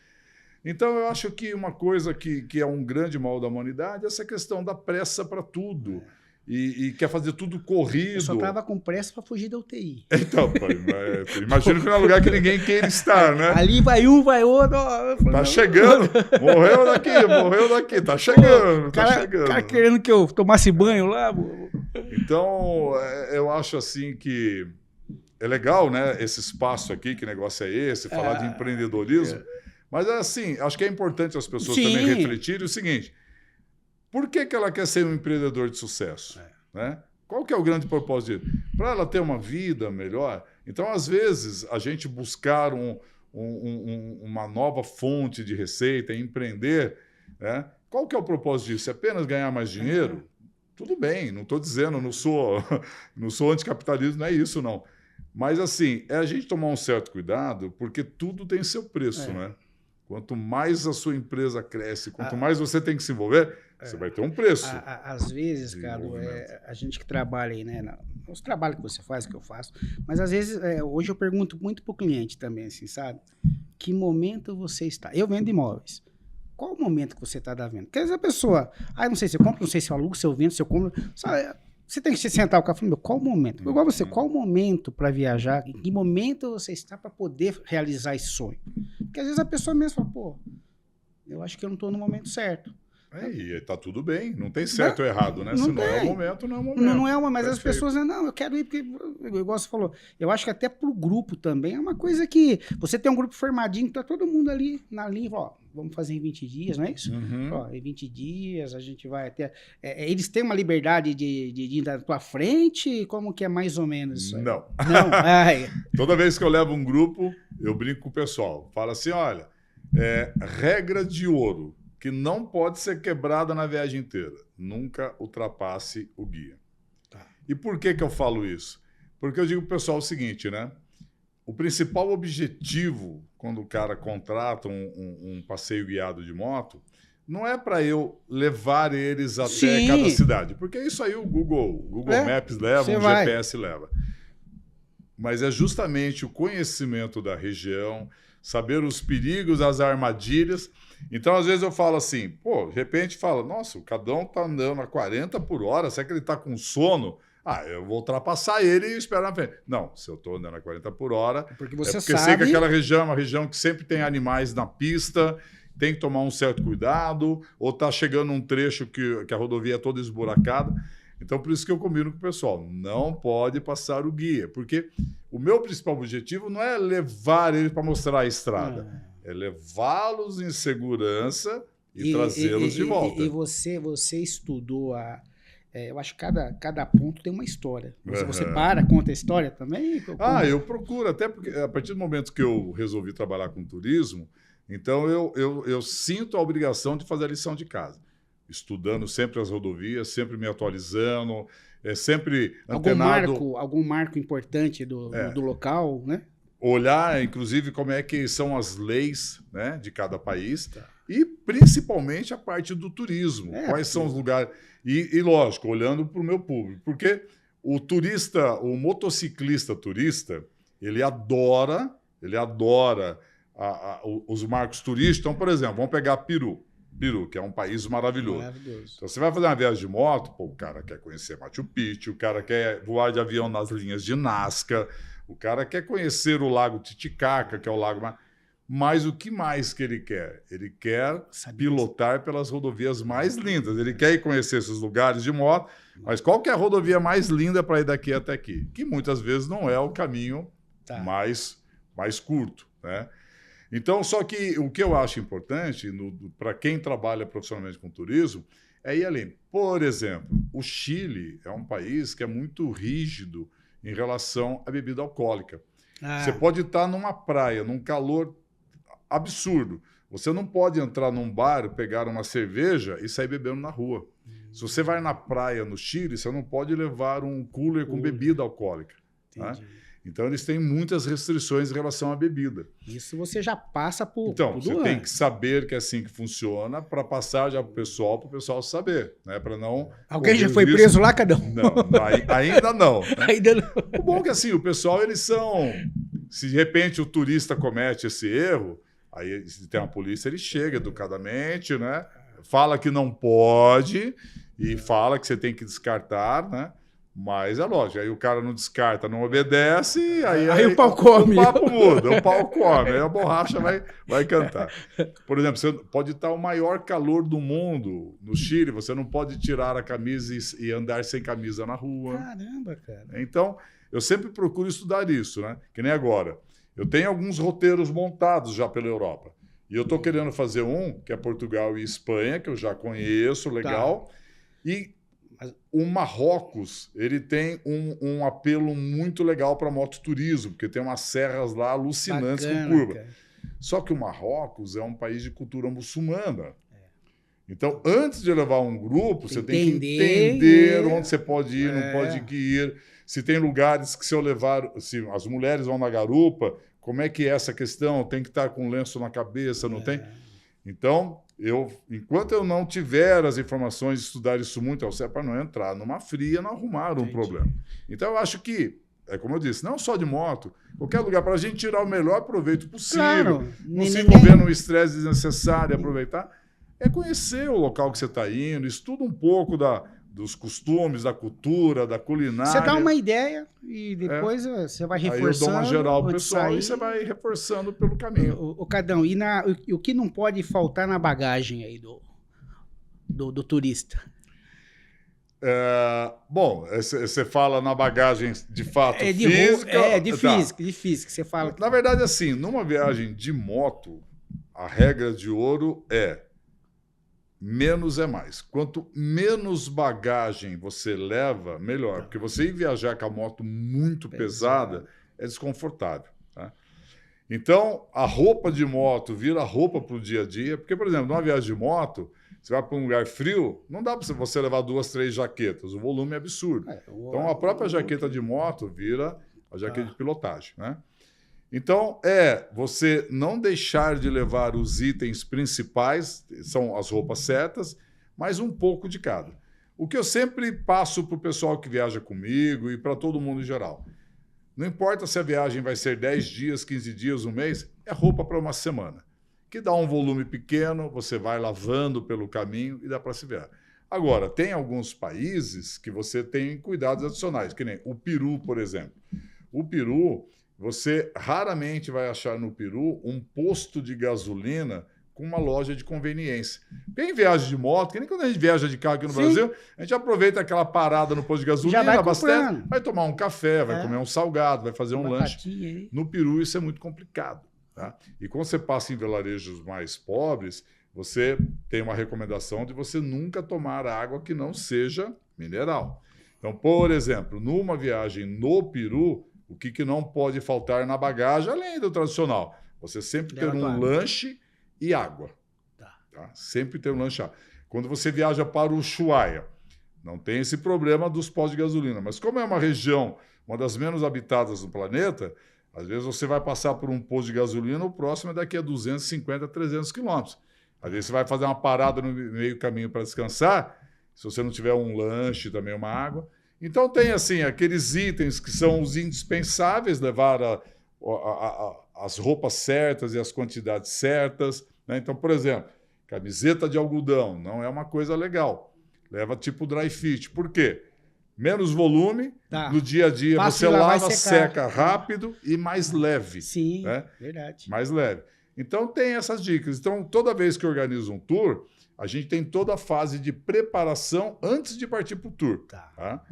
Então, eu acho que uma coisa que é um grande mal da humanidade é essa questão da pressa para tudo. E quer fazer tudo corrido. Eu só estava com pressa para fugir da UTI. Então, imagino que não é um lugar que ninguém queira estar, né? Ali vai um, vai outro. Tá chegando. Morreu daqui. Tá chegando. O cara querendo que eu tomasse banho lá. Então, eu acho assim que é legal, né? Esse espaço aqui, que negócio é esse, falar de empreendedorismo. Mas, assim, acho que é importante as pessoas também refletirem o seguinte: por que ela quer ser um empreendedor de sucesso? Né? Qual que é o grande propósito disso? Para ela ter uma vida melhor. Então, às vezes, a gente buscar uma nova fonte de receita, empreender, né? Qual que é o propósito disso? É apenas ganhar mais dinheiro? Tudo bem, não estou dizendo, não sou anticapitalismo, não é isso, não. Mas, assim, é a gente tomar um certo cuidado, porque tudo tem seu preço, né? Quanto mais a sua empresa cresce, quanto mais você tem que se envolver, você vai ter um preço. Às vezes, Carlos, a gente que trabalha aí, né? Os trabalhos que você faz, que eu faço, mas às vezes, hoje eu pergunto muito para o cliente também, assim, sabe? Que momento você está? Eu vendo imóveis. Qual o momento que você está da venda? Porque às vezes a pessoa, não sei se eu compro, não sei se eu alugo, se eu vendo, se eu compro, sabe? Você tem que se sentar o cara e falar, qual o momento? Igual você, qual o momento para viajar? Em que momento você está para poder realizar esse sonho? Porque às vezes a pessoa mesmo fala, pô, eu acho que eu não estou no momento certo. E tá tudo bem, não tem certo ou errado, né? Não Se não é o tem. momento, não é o momento. Não é uma, mas as Perfeito. pessoas, não, eu quero ir porque, igual você falou, eu acho que até pro grupo também é uma coisa que você tem um grupo formadinho, tá todo mundo ali na linha, ó, vamos fazer em 20 dias, não é isso? Uhum. Ó, em 20 dias a gente vai até... eles têm uma liberdade de ir da tua frente? Como que é mais ou menos isso aí? Não. Não? Ai. Toda vez que eu levo um grupo, eu brinco com o pessoal. Falo assim, olha, regra de ouro, que não pode ser quebrada na viagem inteira. Nunca ultrapasse o guia. Tá. E por que eu falo isso? Porque eu digo pro pessoal o seguinte, né? O principal objetivo, quando o cara contrata um passeio guiado de moto, não é para eu levar eles até Sim. cada cidade. Porque isso aí o Google Maps leva, o GPS leva. Mas é justamente o conhecimento da região, saber os perigos, as armadilhas. Então, às vezes eu falo assim, pô, de repente fala, nossa, o Cadão tá andando a 40 por hora, será que ele tá com sono? Eu vou ultrapassar ele e esperar na frente. Não, se eu tô andando a 40 por hora, porque você porque sei que aquela região é uma região que sempre tem animais na pista, tem que tomar um certo cuidado, ou tá chegando um trecho que a rodovia é toda esburacada. Então, por isso que eu combino com o pessoal, não pode passar o guia, porque o meu principal objetivo não é levar ele para mostrar a estrada, é levá-los em segurança e trazê-los de volta. E você estudou eu acho que cada ponto tem uma história. Você conta a história também? Eu procuro, até porque a partir do momento que eu resolvi trabalhar com turismo, então eu sinto a obrigação de fazer a lição de casa. Estudando sempre as rodovias, sempre me atualizando, sempre antenado. Algum marco importante do local, né? Olhar, inclusive, como é que são as leis, né, de cada país. Tá. E, principalmente, a parte do turismo. Quais são os lugares... E, lógico, olhando para o meu público. Porque o turista, o motociclista turista, ele adora os marcos turísticos. Então, por exemplo, vamos pegar Peru, que é um país maravilhoso. Então, você vai fazer uma viagem de moto, o cara quer conhecer Machu Picchu, o cara quer voar de avião nas linhas de Nazca, o cara quer conhecer o Lago Titicaca, que é o lago mais... Mas o que mais que ele quer? Ele quer pilotar pelas rodovias mais lindas. Ele quer ir conhecer esses lugares de moto, mas qual que é a rodovia mais linda para ir daqui até aqui? Que muitas vezes não é o caminho mais curto, né? Então, só que o que eu acho importante para quem trabalha profissionalmente com turismo é ir além. Por exemplo, o Chile é um país que é muito rígido em relação à bebida alcoólica. Você pode estar numa praia, num calor absurdo. Você não pode entrar num bar, pegar uma cerveja e sair bebendo na rua. Se você vai na praia no Chile, você não pode levar um cooler com bebida alcoólica. Né? Então, eles têm muitas restrições em relação à bebida. Isso você já passa por Então, você tem que saber que é assim que funciona para passar já para o pessoal saber, né? Para não... Alguém já foi preso lá, Cadão? Não, ainda não. Né? Ainda não. O bom é que assim, o pessoal, eles são... Se de repente o turista comete esse erro, aí se tem uma polícia, ele chega educadamente, né? Fala que não pode e fala que você tem que descartar, né? Mas é lógico, aí o cara não descarta, não obedece, aí o pau come. O papo muda, o pau come, aí a borracha vai cantar. Por exemplo, você pode estar o maior calor do mundo no Chile, você não pode tirar a camisa e andar sem camisa na rua. Caramba, cara. Então, eu sempre procuro estudar isso, né? Que nem agora. Eu tenho alguns roteiros montados já pela Europa. E eu estou querendo fazer um, que é Portugal e Espanha, que eu já conheço, legal. E o Marrocos, ele tem um apelo muito legal para mototurismo, porque tem umas serras lá alucinantes com curva. Cara. Só que o Marrocos é um país de cultura muçulmana. Então, antes de levar um grupo, você tem que entender onde você pode ir, não pode ir. Se tem lugares que se eu levar... Se as mulheres vão na garupa, como é que é essa questão? Tem que estar com lenço na cabeça, não tem? Então... enquanto eu não tiver as informações, estudar isso muito, é para não entrar numa fria, não arrumar um problema. Então, eu acho que, como eu disse, não só de moto, qualquer lugar, para a gente tirar o melhor proveito possível, não se envolver num estresse desnecessário, aproveitar, é conhecer o local que você está indo, estuda um pouco dos costumes, da cultura, da culinária. Você dá uma ideia e depois você vai reforçando. Aí eu dou uma geral pro pessoal e você vai reforçando pelo caminho. O Cadão, e o que não pode faltar na bagagem aí do turista? Bom, você fala na bagagem de fato de física. De física, você fala. Na verdade, assim, numa viagem de moto, a regra de ouro é menos é mais. Quanto menos bagagem você leva, melhor. Porque você ir viajar com a moto muito pesada é desconfortável. Tá? Então, a roupa de moto vira roupa para o dia a dia. Porque, por exemplo, numa viagem de moto, você vai para um lugar frio, não dá para você levar 2, 3 jaquetas. O volume é absurdo. Então, a própria jaqueta de moto vira a jaqueta de pilotagem. Né? Então, você não deixar de levar os itens principais, são as roupas certas, mas um pouco de cada. O que eu sempre passo para o pessoal que viaja comigo e para todo mundo em geral. Não importa se a viagem vai ser 10 dias, 15 dias, um mês, é roupa para uma semana. Que dá um volume pequeno, você vai lavando pelo caminho e dá para se ver. Agora, tem alguns países que você tem cuidados adicionais, que nem o Peru, por exemplo. O Peru, você raramente vai achar no Peru um posto de gasolina com uma loja de conveniência. Quem viaja de moto, que nem quando a gente viaja de carro aqui no Brasil, a gente aproveita aquela parada no posto de gasolina, abastece, vai tomar um café, vai comer um salgado, vai fazer um lanche. No Peru isso é muito complicado. Tá? E quando você passa em vilarejos mais pobres, você tem uma recomendação de você nunca tomar água que não seja mineral. Então, por exemplo, numa viagem no Peru, o que não pode faltar na bagagem, além do tradicional? Você sempre ter um lanche e água. Tá? Sempre ter um lanche e água. Quando você viaja para o Ushuaia, não tem esse problema dos postos de gasolina. Mas como é uma região, uma das menos habitadas do planeta, às vezes você vai passar por um posto de gasolina, o próximo é daqui a 250, 300 quilômetros. Às vezes você vai fazer uma parada no meio caminho para descansar, se você não tiver um lanche, também uma água. Então tem assim aqueles itens que são os indispensáveis, levar as roupas certas e as quantidades certas. Né? Então, por exemplo, camiseta de algodão não é uma coisa legal. Leva tipo dry fit. Por quê? Menos volume, no dia a dia você lava, seca rápido e mais leve. Sim, né? Verdade. Mais leve. Então tem essas dicas. Então, toda vez que organiza um tour, a gente tem toda a fase de preparação antes de partir para o tour. Tá?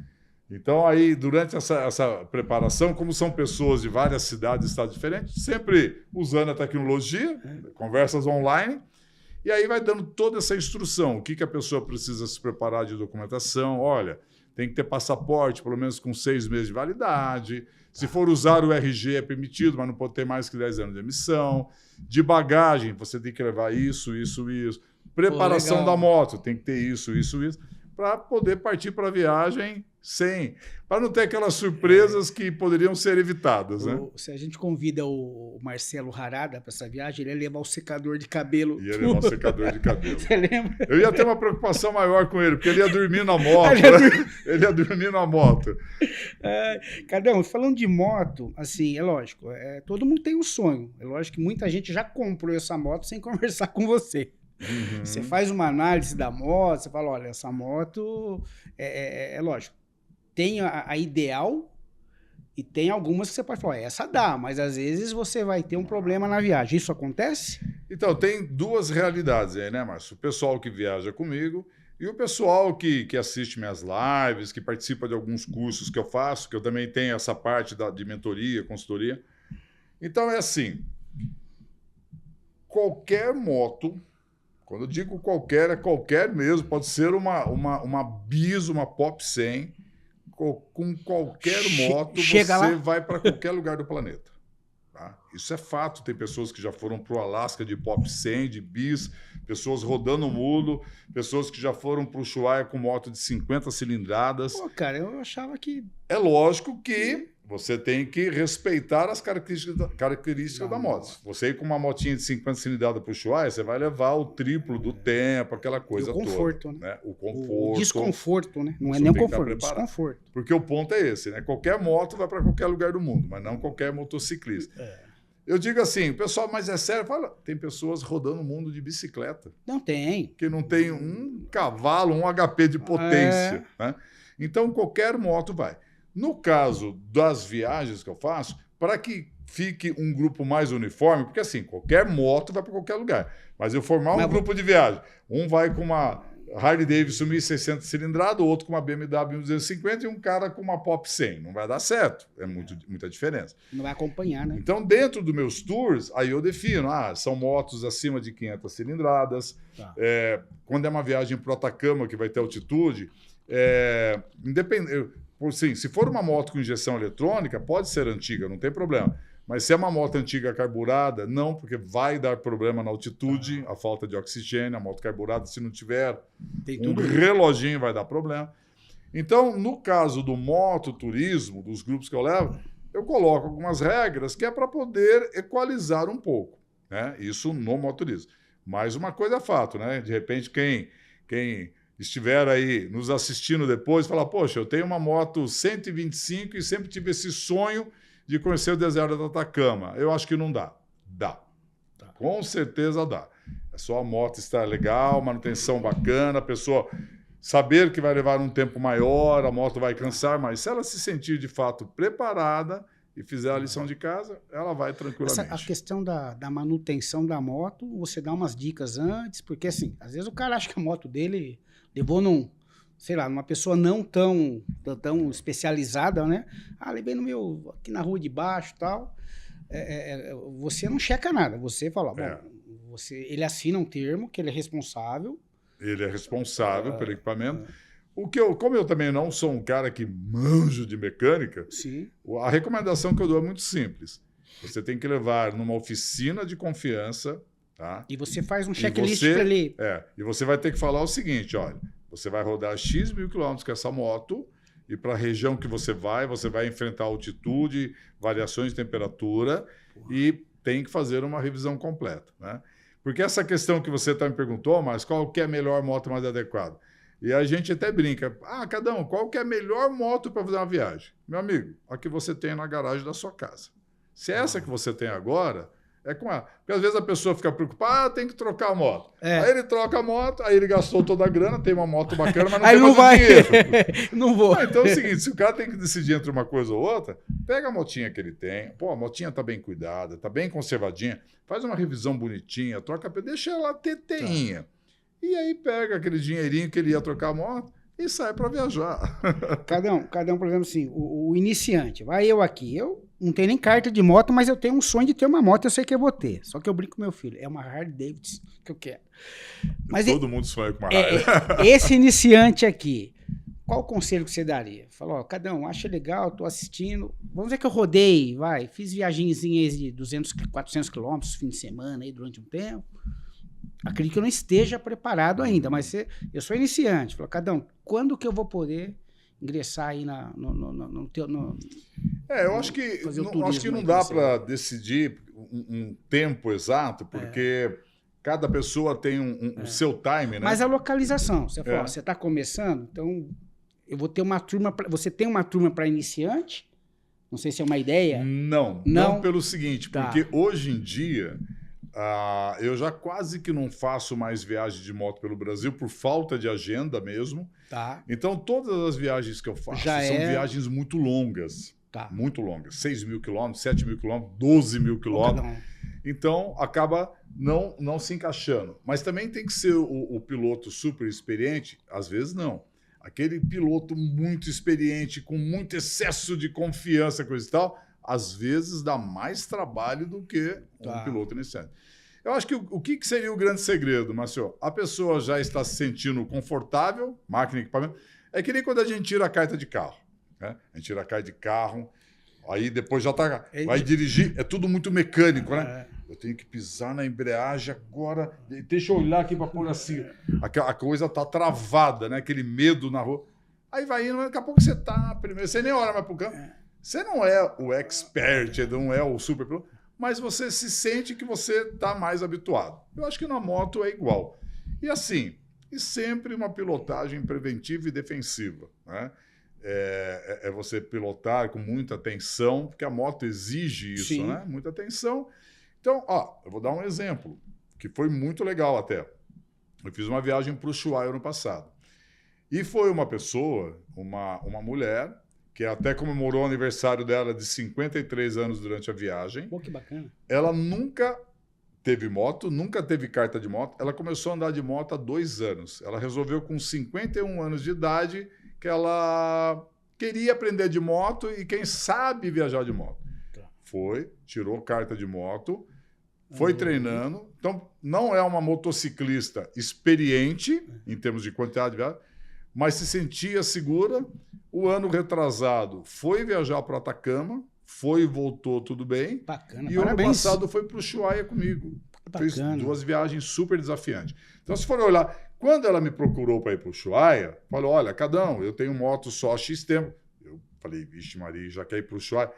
Então, aí, durante essa preparação, como são pessoas de várias cidades e estados diferentes, sempre usando a tecnologia, conversas online, e aí vai dando toda essa instrução. O que a pessoa precisa se preparar de documentação? Olha, tem que ter passaporte, pelo menos com 6 meses de validade. Se for usar o RG, é permitido, mas não pode ter mais que 10 anos de emissão. De bagagem, você tem que levar isso. Preparação da moto, tem que ter isso, para poder partir para a viagem para não ter aquelas surpresas que poderiam ser evitadas. Né? Se a gente convida o Marcelo Harada para essa viagem, ele ia levar o secador de cabelo. Ia levar o secador de cabelo. Você lembra? Eu ia ter uma preocupação maior com ele, porque ele ia dormir na moto. Ele ia dormir na moto. Cadão, falando de moto, assim, é lógico, todo mundo tem um sonho. É lógico que muita gente já comprou essa moto sem conversar com você. Uhum. Você faz uma análise da moto, você fala, olha, essa moto, é lógico, tem a ideal e tem algumas que você pode falar, essa dá, mas às vezes você vai ter um problema na viagem. Isso acontece? Então, tem duas realidades aí, né, Márcio? O pessoal que viaja comigo e o pessoal que assiste minhas lives, que participa de alguns cursos que eu faço, que eu também tenho essa parte de mentoria, consultoria. Então, é assim, qualquer moto, quando eu digo qualquer, é qualquer mesmo, pode ser uma Bis, uma Pop 100, com qualquer moto você vai para qualquer lugar do planeta. Tá? Isso é fato. Tem pessoas que já foram para o Alasca de Pop 100, de Bis, pessoas rodando o mulo, pessoas que já foram para o Ushuaia com moto de 50 cilindradas. Pô, cara, eu achava que... É lógico que você tem que respeitar as características da moto. Se você ir com uma motinha de 50 cilindradas para o Ushuaia, você vai levar o triplo do tempo, aquela coisa toda. O conforto, né? O conforto. O desconforto, né? Não é nem o conforto, é o desconforto. Porque o ponto é esse, né? Qualquer moto vai para qualquer lugar do mundo, mas não qualquer motociclista. Eu digo assim, pessoal, mas é sério? Fala, tem pessoas rodando o mundo de bicicleta. Não tem. Que não tem um cavalo, um HP de potência. Né? Então, qualquer moto vai. No caso das viagens que eu faço, para que fique um grupo mais uniforme, porque assim, qualquer moto vai para qualquer lugar, mas eu formar um grupo de viagem, um vai com uma Harley Davidson 1.600 cilindrada, outro com uma BMW 1.250 e um cara com uma Pop 100. Não vai dar certo. É muita diferença. Não vai acompanhar, né? Então, dentro dos meus tours, aí eu defino. São motos acima de 500 cilindradas. Tá. Quando é uma viagem para o Atacama, que vai ter altitude, sim, se for uma moto com injeção eletrônica, pode ser antiga, não tem problema. Mas se é uma moto antiga carburada, não, porque vai dar problema na altitude, a falta de oxigênio, a moto carburada, se não tiver reloginho, vai dar problema. Então, no caso do mototurismo, dos grupos que eu levo, eu coloco algumas regras que é para poder equalizar um pouco, né? Isso no mototurismo. Mas uma coisa é fato, né? De repente, quem estiver aí nos assistindo depois, falar, poxa, eu tenho uma moto 125 e sempre tive esse sonho de conhecer o deserto do Atacama. Eu acho que não dá. Dá. Com certeza dá. É só a moto estar legal, manutenção bacana, a pessoa saber que vai levar um tempo maior, a moto vai cansar, mas se ela se sentir de fato preparada e fizer a lição de casa, ela vai tranquilamente. A questão da manutenção da moto, você dá umas dicas antes, porque assim, às vezes o cara acha que a moto dele levou numa pessoa não tão especializada, né? Levei aqui na rua de baixo e tal. Você não checa nada. Você fala, ele assina um termo que ele é responsável. Ele é responsável pelo equipamento. Como eu também não sou um cara que manjo de mecânica, sim, a recomendação que eu dou é muito simples. Você tem que levar numa oficina de confiança, tá? E você faz um checklist para ele. E você vai ter que falar o seguinte, olha, você vai rodar X mil quilômetros com essa moto e para a região que você vai enfrentar altitude, variações de temperatura e tem que fazer uma revisão completa, né? Porque essa questão que você me perguntou, mas qual que é a melhor moto mais adequada? E a gente até brinca, cada um, qual que é a melhor moto para fazer uma viagem? Meu amigo, a que você tem na garagem da sua casa. Se é essa que você tem agora, é com ela. Porque às vezes a pessoa fica preocupada, tem que trocar a moto. Aí ele troca a moto, aí ele gastou toda a grana, tem uma moto bacana, mas não tem mais o dinheiro. Não vou. Então é o seguinte, se o cara tem que decidir entre uma coisa ou outra, pega a motinha que ele tem, a motinha tá bem cuidada, tá bem conservadinha, faz uma revisão bonitinha, troca, deixa ela teteinha. E aí pega aquele dinheirinho que ele ia trocar a moto e sai para viajar. Cada um, por exemplo, assim, o iniciante, vai eu aqui, eu não tenho nem carta de moto, mas eu tenho um sonho de ter uma moto, eu sei que eu vou ter. Só que eu brinco com meu filho, é uma Harley Davidson que eu quero. Mas todo mundo sonha com uma Harley. Esse iniciante aqui, qual o conselho que você daria? Falou, acha legal, tô assistindo. Vamos ver que eu rodei, fiz viagenzinhas de 200, 400 quilômetros, fim de semana, aí durante um tempo. Acredito que eu não esteja preparado ainda, mas eu sou iniciante. Falou, quando que eu vou poder ingressar aí no teu... Eu acho que não dá para decidir um tempo exato, porque cada pessoa tem o seu time, né? Mas a localização, você falou, você está começando, então eu vou ter uma turma... Você tem uma turma para iniciante? Não sei se é uma ideia. Não pelo seguinte, porque hoje em dia... eu já quase que não faço mais viagem de moto pelo Brasil por falta de agenda mesmo. Então, todas as viagens que eu faço são viagens muito longas. Muito longas. 6 mil quilômetros, 7 mil quilômetros, 12 mil quilômetros. Então, acaba não se encaixando. Mas também tem que ser o piloto super experiente? Às vezes, não. Aquele piloto muito experiente, com muito excesso de confiança, coisa e tal, às vezes dá mais trabalho do que um piloto iniciante. Eu acho que o que seria o grande segredo, Márcio? A pessoa já está se sentindo confortável, máquina e equipamento. É que nem quando a gente tira a carta de carro, né? A gente tira a carta de carro, aí depois já vai dirigir, é tudo muito mecânico, né? Eu tenho que pisar na embreagem agora, deixa eu olhar aqui para pôr assim. A coisa está travada, né? Aquele medo na rua. Aí vai indo, daqui a pouco você está primeiro, você nem olha mais para o campo. Você não é o expert, não é o super piloto, mas você se sente que você está mais habituado. Eu acho que na moto é igual. E assim, sempre uma pilotagem preventiva e defensiva, né? É você pilotar com muita atenção, porque a moto exige isso, Sim. né? Muita atenção. Então, eu vou dar um exemplo, que foi muito legal até. Eu fiz uma viagem para o Ushuaia ano passado. E foi uma pessoa, uma mulher, que até comemorou o aniversário dela de 53 anos durante a viagem. Pô, que bacana. Ela nunca teve moto, nunca teve carta de moto. Ela começou a andar de moto há 2 anos. Ela resolveu com 51 anos de idade que ela queria aprender de moto e quem sabe viajar de moto. Foi, tirou carta de moto, foi treinando. Então, não é uma motociclista experiente em termos de quantidade de viagem, mas se sentia segura. O ano retrasado foi viajar para Atacama, foi e voltou tudo bem. Bacana, e parabéns. O ano passado foi para o Ushuaia comigo. Fez 2 viagens super desafiantes. Então, se for olhar, quando ela me procurou para ir para o Ushuaia, falou, olha, Cadão, eu tenho moto só X tempo. Eu falei, vixe Maria, já quer ir para o Ushuaia.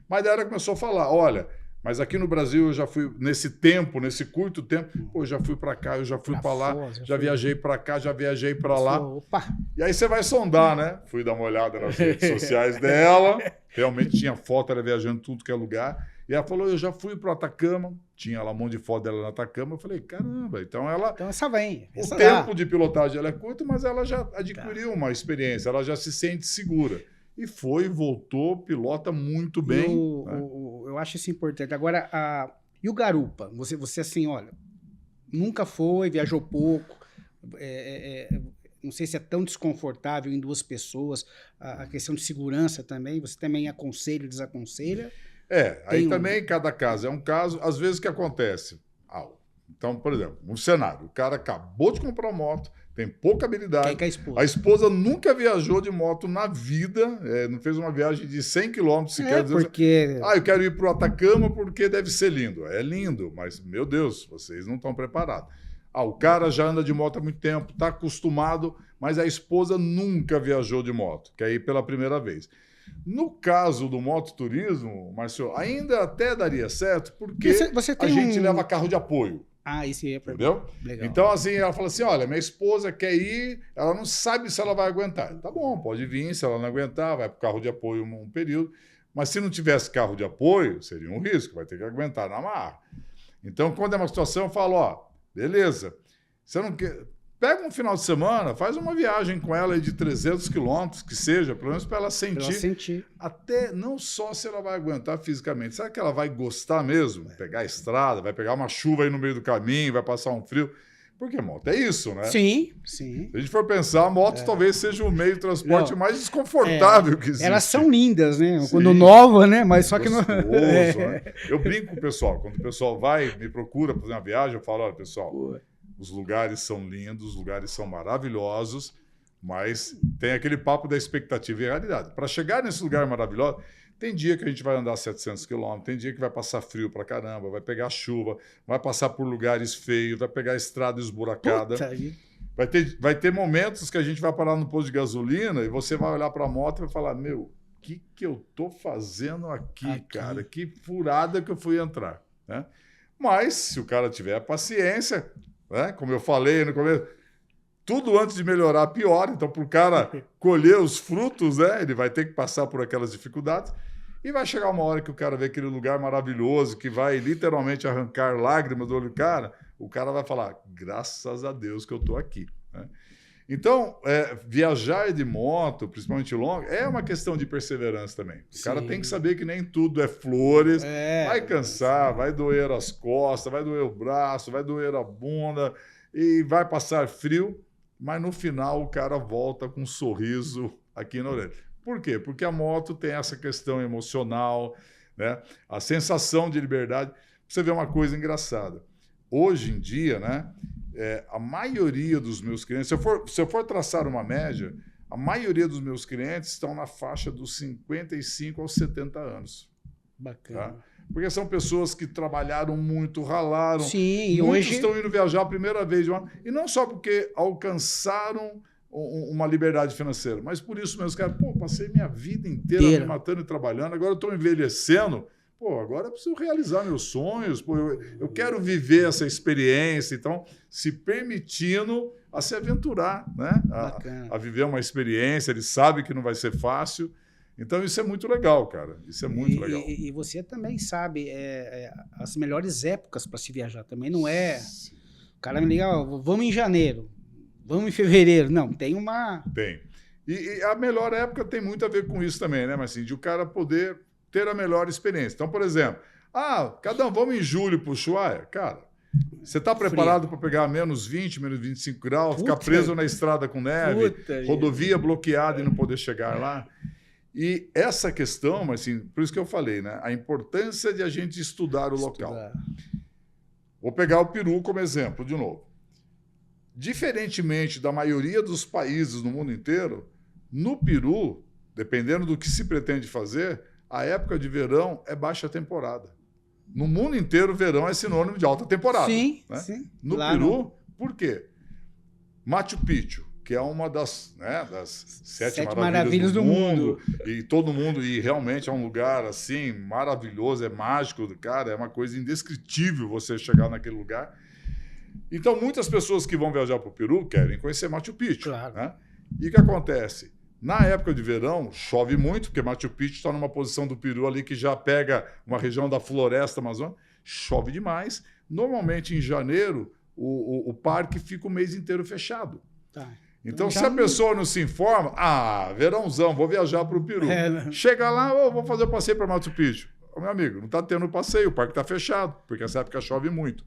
Mas daí ela começou a falar, olha, mas aqui no Brasil eu já fui, nesse curto tempo, pô, já fui para cá, eu já fui para lá, já viajei para cá, já viajei para lá. Opa. E aí você vai sondar, né? Fui dar uma olhada nas redes sociais dela, realmente tinha foto, ela viajando tudo que é lugar. E ela falou, eu já fui para Atacama, tinha lá um monte de foto dela na Atacama. Eu falei, caramba, então ela... Então essa vem. O tempo de pilotagem ela é curto, mas ela já adquiriu uma experiência, ela já se sente segura. E foi, voltou, pilota muito bem. Eu acho isso importante. Agora, e o garupa? Você assim, olha, nunca foi, viajou pouco, não sei se é tão desconfortável em 2 pessoas, a questão de segurança também, você também aconselha, desaconselha? Aí também cada caso é um caso. Às vezes o que acontece? Então, por exemplo, um cenário, o cara acabou de comprar uma moto, tem pouca habilidade. A esposa nunca viajou de moto na vida, não fez uma viagem de 100 quilômetros sequer. Porque... eu quero ir para o Atacama porque deve ser lindo. É lindo, mas, meu Deus, vocês não estão preparados. O cara já anda de moto há muito tempo, está acostumado, mas a esposa nunca viajou de moto, quer ir pela primeira vez. No caso do mototurismo, Márcio, ainda até daria certo, porque você a gente leva carro de apoio. Isso aí é entendeu? Legal. Então, assim, ela fala assim, olha, minha esposa quer ir, ela não sabe se ela vai aguentar. Tá bom, pode vir, se ela não aguentar, vai para o carro de apoio um período. Mas se não tivesse carro de apoio, seria um risco, vai ter que aguentar na marra. Então, quando é uma situação, eu falo, beleza, você não quer... Pega um final de semana, faz uma viagem com ela de 300 quilômetros, que seja, pelo menos para ela sentir. Até não só se ela vai aguentar fisicamente. Será que ela vai gostar mesmo? Pegar a estrada, vai pegar uma chuva aí no meio do caminho, vai passar um frio. Porque moto é isso, né? Sim. Se a gente for pensar, a moto talvez seja o meio de transporte mais desconfortável que existe. Elas são lindas, né? Sim. Quando nova, né? Mas só que não... né? Eu brinco com o pessoal. Quando o pessoal me procura para fazer uma viagem, eu falo, olha, pessoal... Os lugares são lindos, os lugares são maravilhosos, mas tem aquele papo da expectativa e realidade. Para chegar nesse lugar maravilhoso, tem dia que a gente vai andar 700 quilômetros, tem dia que vai passar frio pra caramba, vai pegar chuva, vai passar por lugares feios, vai pegar estrada esburacada. Vai ter momentos que a gente vai parar no posto de gasolina e você vai olhar para a moto e vai falar, meu, o que eu tô fazendo aqui, cara? Que furada que eu fui entrar, né? Mas, se o cara tiver paciência... Como eu falei no começo, tudo antes de melhorar pior. Então, para o cara colher os frutos, ele vai ter que passar por aquelas dificuldades e vai chegar uma hora que o cara vê aquele lugar maravilhoso que vai literalmente arrancar lágrimas do olho do cara, o cara vai falar, graças a Deus que eu estou aqui. Então, viajar de moto, principalmente longa, é uma questão de perseverança também. O cara tem que saber que nem tudo é flores, vai cansar, vai doer as costas, vai doer o braço, vai doer a bunda e vai passar frio, mas no final o cara volta com um sorriso aqui na orelha. Por quê? Porque a moto tem essa questão emocional, né? A sensação de liberdade. Você vê uma coisa engraçada. Hoje em dia, né? A maioria dos meus clientes, se eu for traçar uma média, a maioria dos meus clientes estão na faixa dos 55 aos 70 anos. Bacana. Tá? Porque são pessoas que trabalharam muito, ralaram. Sim, e muitos hoje... estão indo viajar a primeira vez. E não só porque alcançaram uma liberdade financeira, mas por isso mesmo, cara, passei minha vida inteira me matando e trabalhando, agora eu estou envelhecendo. Agora eu preciso realizar meus sonhos, eu quero viver essa experiência, então se permitindo a se aventurar, né? A viver uma experiência, ele sabe que não vai ser fácil, então isso é muito legal, cara, isso é muito legal. E você também sabe as melhores épocas para se viajar também, não é... O cara me liga, vamos em janeiro, vamos em fevereiro, não, tem uma... Tem, e a melhor época tem muito a ver com isso também, né, mas assim, de o cara poder... ter a melhor experiência. Então, por exemplo, Cadão, vamos em julho para o Ushuaia? Cara, Você está preparado para pegar menos 20, menos 25 graus, Puta. ficar preso na estrada com neve, Puta, rodovia bloqueada e não poder chegar lá? E essa questão, mas assim, por isso que eu falei, né? A importância de a gente estudar o local. Vou pegar o Peru como exemplo, de novo. Diferentemente da maioria dos países no mundo inteiro, no Peru, dependendo do que se pretende fazer, a época de verão é baixa temporada. No mundo inteiro, verão é sinônimo de alta temporada. Sim, né? sim. No Lá Peru, por quê? Machu Picchu, que é uma das sete maravilhas do mundo. E todo mundo, e realmente é um lugar assim, maravilhoso, é mágico, cara, é uma coisa indescritível você chegar naquele lugar. Então, muitas pessoas que vão viajar para o Peru querem conhecer Machu Picchu. Claro. Né? E o que acontece? Na época de verão, chove muito, porque Machu Picchu está numa posição do Peru ali que já pega uma região da floresta amazônica, chove demais. Normalmente, em janeiro, o parque fica o mês inteiro fechado. Tá. Então, se a pessoa não se informa, verãozão, vou viajar para o Peru. Chega lá, vou fazer o passeio para Machu Picchu. Meu amigo, não está tendo passeio, o parque está fechado, porque essa época chove muito.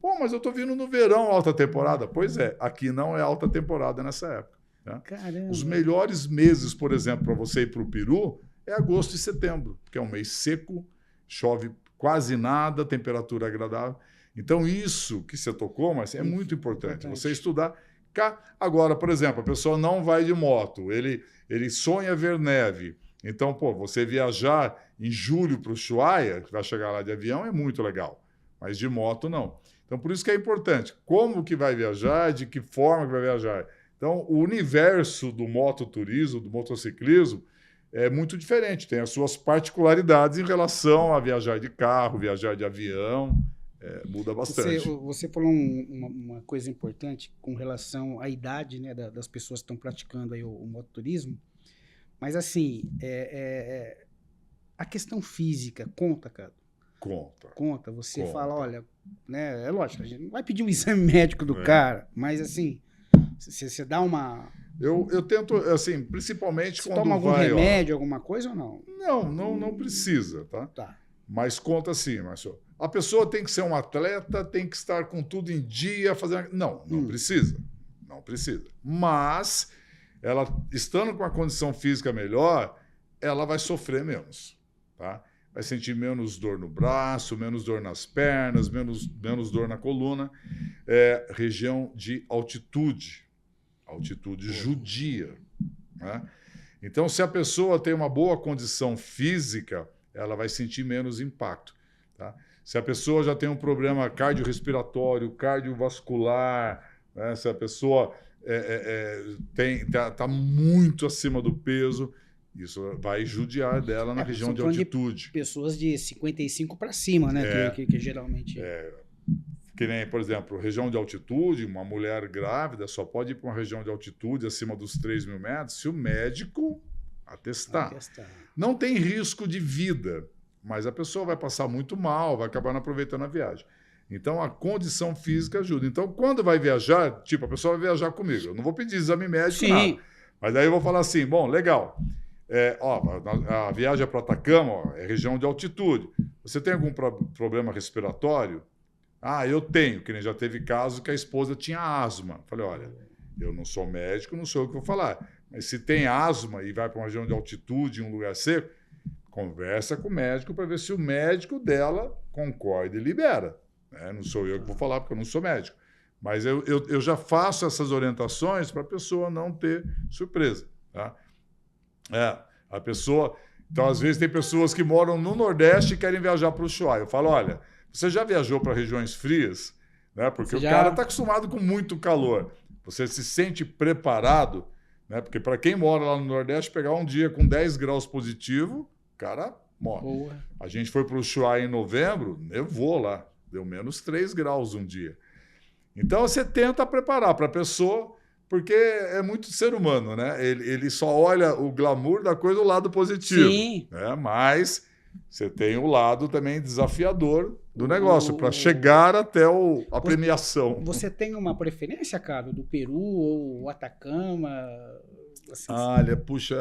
Pô, mas eu estou vindo no verão, alta temporada. Pois é, aqui não é alta temporada nessa época. Né? Caramba. Os melhores meses, por exemplo, para você ir para o Peru é agosto e setembro, que é um mês seco, chove quase nada, temperatura agradável. Então, isso que você tocou, mas é muito importante. Você estudar. Agora, por exemplo, a pessoa não vai de moto, ele sonha ver neve. Então, você viajar em julho para o Ushuaia, que vai chegar lá de avião, é muito legal. Mas de moto, não. Então, por isso que é importante. Como que vai viajar, de que forma que vai viajar. Então, o universo do mototurismo, do motociclismo, é muito diferente. Tem as suas particularidades em relação a viajar de carro, viajar de avião. Muda bastante. Você falou uma coisa importante com relação à idade, né, das pessoas que estão praticando aí o mototurismo. Mas, assim, a questão física conta, cara? Conta. Você fala, olha, né, é lógico, a gente não vai pedir um exame médico do cara, mas, assim, você dá uma... Eu tento, assim, principalmente você quando toma algum remédio, alguma coisa ou não? Não precisa, tá? Tá. Mas conta assim, Márcio. A pessoa tem que ser um atleta, tem que estar com tudo em dia, fazendo... Não precisa. Não precisa. Mas, ela estando com a condição física melhor, ela vai sofrer menos, tá? Vai sentir menos dor no braço, menos dor nas pernas, menos dor na coluna. Região de altitude judia. Né? Então, se a pessoa tem uma boa condição física, ela vai sentir menos impacto. Tá? Se a pessoa já tem um problema cardiorrespiratório, cardiovascular, né? Se a pessoa está muito acima do peso, isso vai judiar dela na região de altitude. De pessoas de 55 para cima, né? Que geralmente... Que nem, por exemplo, região de altitude, uma mulher grávida só pode ir para uma região de altitude acima dos 3.000 metros se o médico atestar. Não tem risco de vida, mas a pessoa vai passar muito mal, vai acabar não aproveitando a viagem. Então, a condição física ajuda. Então, quando vai viajar, tipo, a pessoa vai viajar comigo. Eu não vou pedir exame médico, nada. Mas daí eu vou falar assim, bom, legal. A viagem para Atacama é região de altitude. Você tem algum problema respiratório? Eu tenho, que nem já teve caso que a esposa tinha asma. Falei, olha, eu não sou médico, não sou eu que vou falar. Mas se tem asma e vai para uma região de altitude, em um lugar seco, conversa com o médico para ver se o médico dela concorda e libera. Não sou eu que vou falar, porque eu não sou médico. Mas eu já faço essas orientações para a pessoa não ter surpresa. Tá? A pessoa... Então, às vezes, tem pessoas que moram no Nordeste e querem viajar para o Ushuaia. Eu falo, olha, você já viajou para regiões frias? Né? Porque cara está acostumado com muito calor. Você se sente preparado? Né? Porque para quem mora lá no Nordeste, pegar um dia com 10 graus positivo, o cara morre. Boa. A gente foi para o Ushuaia em novembro, nevou lá. Deu menos 3 graus um dia. Então, você tenta preparar para a pessoa... Porque é muito ser humano, né? Ele só olha o glamour da coisa do lado positivo. Sim. Né? Mas você tem o lado também desafiador do negócio, para chegar até a premiação. Você tem uma preferência, cara, do Peru ou Atacama? Assim, Olha, puxa,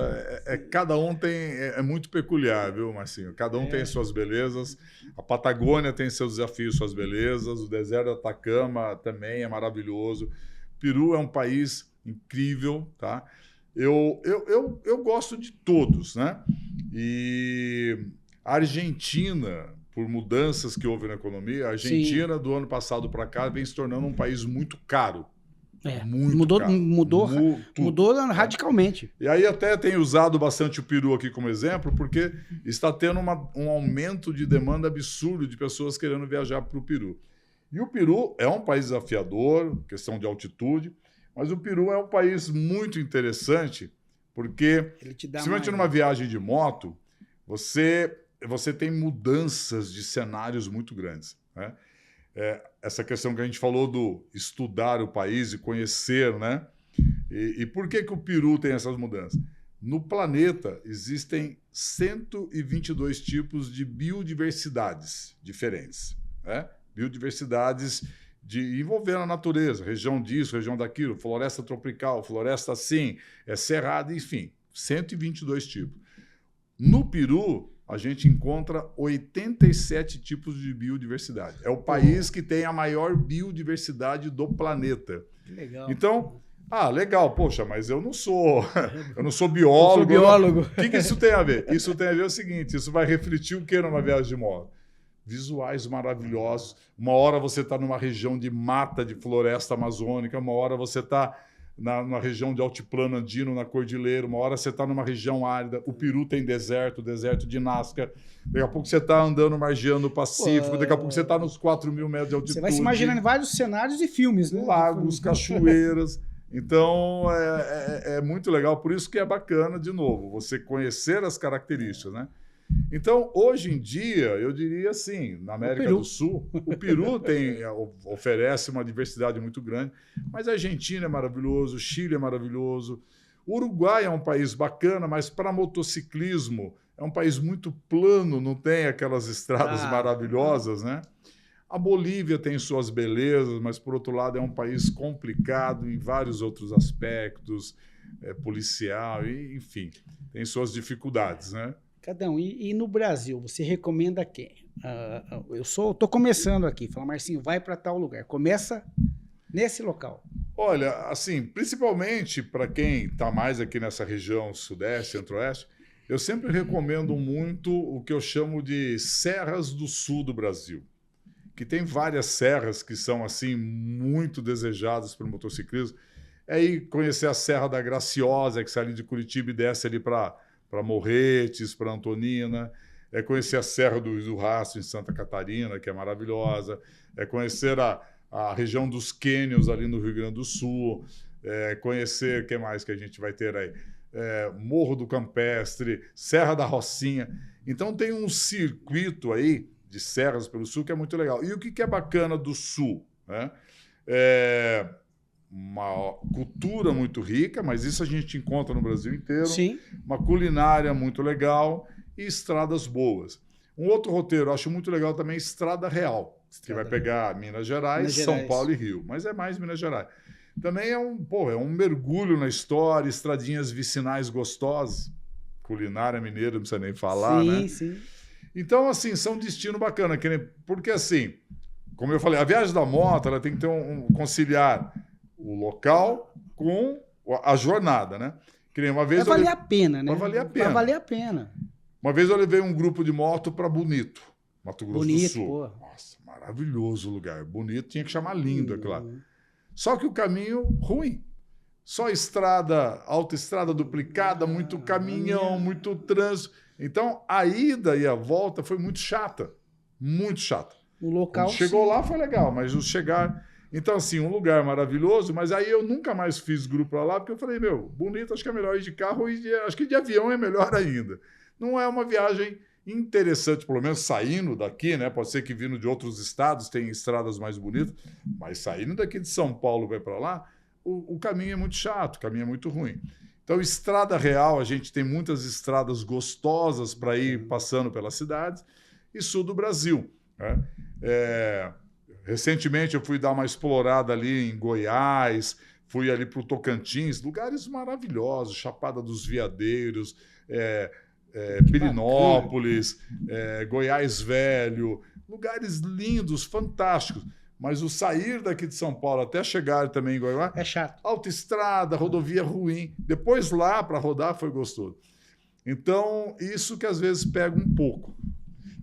cada um tem. É muito peculiar, viu, Marcinho? Cada um tem suas belezas. A Patagônia tem seus desafios, suas belezas. O deserto do Atacama também é maravilhoso. Peru é um país incrível, tá? Eu gosto de todos, né? E a Argentina, por mudanças que houve na economia, a Argentina, do ano passado para cá, vem se tornando um país muito caro. Muito caro. Mudou radicalmente. E aí até tenho usado bastante o Peru aqui como exemplo, porque está tendo um aumento de demanda absurdo de pessoas querendo viajar para o Peru. E o Peru é um país desafiador, questão de altitude, mas o Peru é um país muito interessante, porque, principalmente numa viagem de moto, você tem mudanças de cenários muito grandes, né? Essa questão que a gente falou do estudar o país e conhecer, né? E por que o Peru tem essas mudanças? No planeta existem 122 tipos de biodiversidades diferentes, né? Biodiversidades envolvendo a natureza, região disso, região daquilo, floresta tropical, floresta assim, cerrada, enfim, 122 tipos. No Peru, a gente encontra 87 tipos de biodiversidade. É o país que tem a maior biodiversidade do planeta. Que legal. Então, legal, poxa, mas eu não sou biólogo. Eu sou biólogo. O que isso tem a ver? Isso tem a ver o seguinte, isso vai refletir o que numa viagem de moto? Visuais maravilhosos. Uma hora você está numa região de mata, de floresta amazônica, uma hora você está na região de altiplano andino, na cordilheira, uma hora você está numa região árida, o Peru tem deserto de Nazca, daqui a pouco você está andando margeando o Pacífico, daqui a pouco você está nos 4.000 metros de altitude. Você vai se imaginando vários cenários e filmes, né? Lagos, cachoeiras. Então, é muito legal, por isso que é bacana, de novo, você conhecer as características, né? Então, hoje em dia, eu diria assim, na América do Sul, o Peru oferece uma diversidade muito grande, mas a Argentina é maravilhoso, o Chile é maravilhoso, o Uruguai é um país bacana, mas para motociclismo é um país muito plano, não tem aquelas estradas maravilhosas, né? A Bolívia tem suas belezas, mas, por outro lado, é um país complicado em vários outros aspectos, policial, enfim, tem suas dificuldades, né? Cadão, e no Brasil, você recomenda quem? Estou começando aqui, fala, Marcinho, vai para tal lugar. Começa nesse local. Olha, assim, principalmente para quem está mais aqui nessa região sudeste, centro-oeste, eu sempre recomendo muito o que eu chamo de serras do sul do Brasil, que tem várias serras que são assim muito desejadas para o motociclismo. É ir conhecer a Serra da Graciosa, que sai ali de Curitiba e desce ali para Morretes, para Antonina, conhecer a Serra do Rastro, em Santa Catarina, que é maravilhosa, conhecer a região dos cânions ali no Rio Grande do Sul, conhecer, o que mais que a gente vai ter aí? Morro do Campestre, Serra da Rocinha. Então tem um circuito aí de serras pelo sul que é muito legal. E o que é bacana do sul, né? Uma cultura muito rica, mas isso a gente encontra no Brasil inteiro. Sim. Uma culinária muito legal e estradas boas. Um outro roteiro, eu acho muito legal também, Estrada Real, que vai pegar Minas Gerais, São Paulo e Rio, mas é mais Minas Gerais. Também é um mergulho na história, estradinhas vicinais gostosas, culinária mineira, não precisa nem falar, né? Sim. Então, assim, são destino bacana, porque assim, como eu falei, a viagem da moto, ela tem que ter conciliar o local com a jornada, né? Que nem uma vez vai valer a pena, né? Vai valer a pena. Vai valer a pena. Uma vez eu levei um grupo de moto para Bonito, Mato Grosso do Sul. Pô. Nossa, maravilhoso o lugar. Bonito, tinha que chamar lindo, é claro. Só que o caminho ruim. Só autoestrada duplicada, muito caminhão, muito trânsito. Então, a ida e a volta foi muito chata. Muito chata. O local... Quando chegou lá foi legal, mas o chegar... Então, assim, um lugar maravilhoso, mas aí eu nunca mais fiz grupo para lá, porque eu falei, Bonito, acho que é melhor ir de carro e acho que de avião é melhor ainda. Não é uma viagem interessante, pelo menos saindo daqui, né? Pode ser que vindo de outros estados tem estradas mais bonitas, mas saindo daqui de São Paulo vai para lá, o caminho é muito chato, o caminho é muito ruim. Então, Estrada Real, a gente tem muitas estradas gostosas para ir passando pelas cidades, e sul do Brasil, né? Recentemente eu fui dar uma explorada ali em Goiás, fui ali para o Tocantins, lugares maravilhosos, Chapada dos Veadeiros, Pirinópolis, Goiás Velho, lugares lindos, fantásticos. Mas o sair daqui de São Paulo até chegar também em Goiás... É chato. Autoestrada, rodovia ruim. Depois lá, para rodar, foi gostoso. Então, isso que às vezes pega um pouco.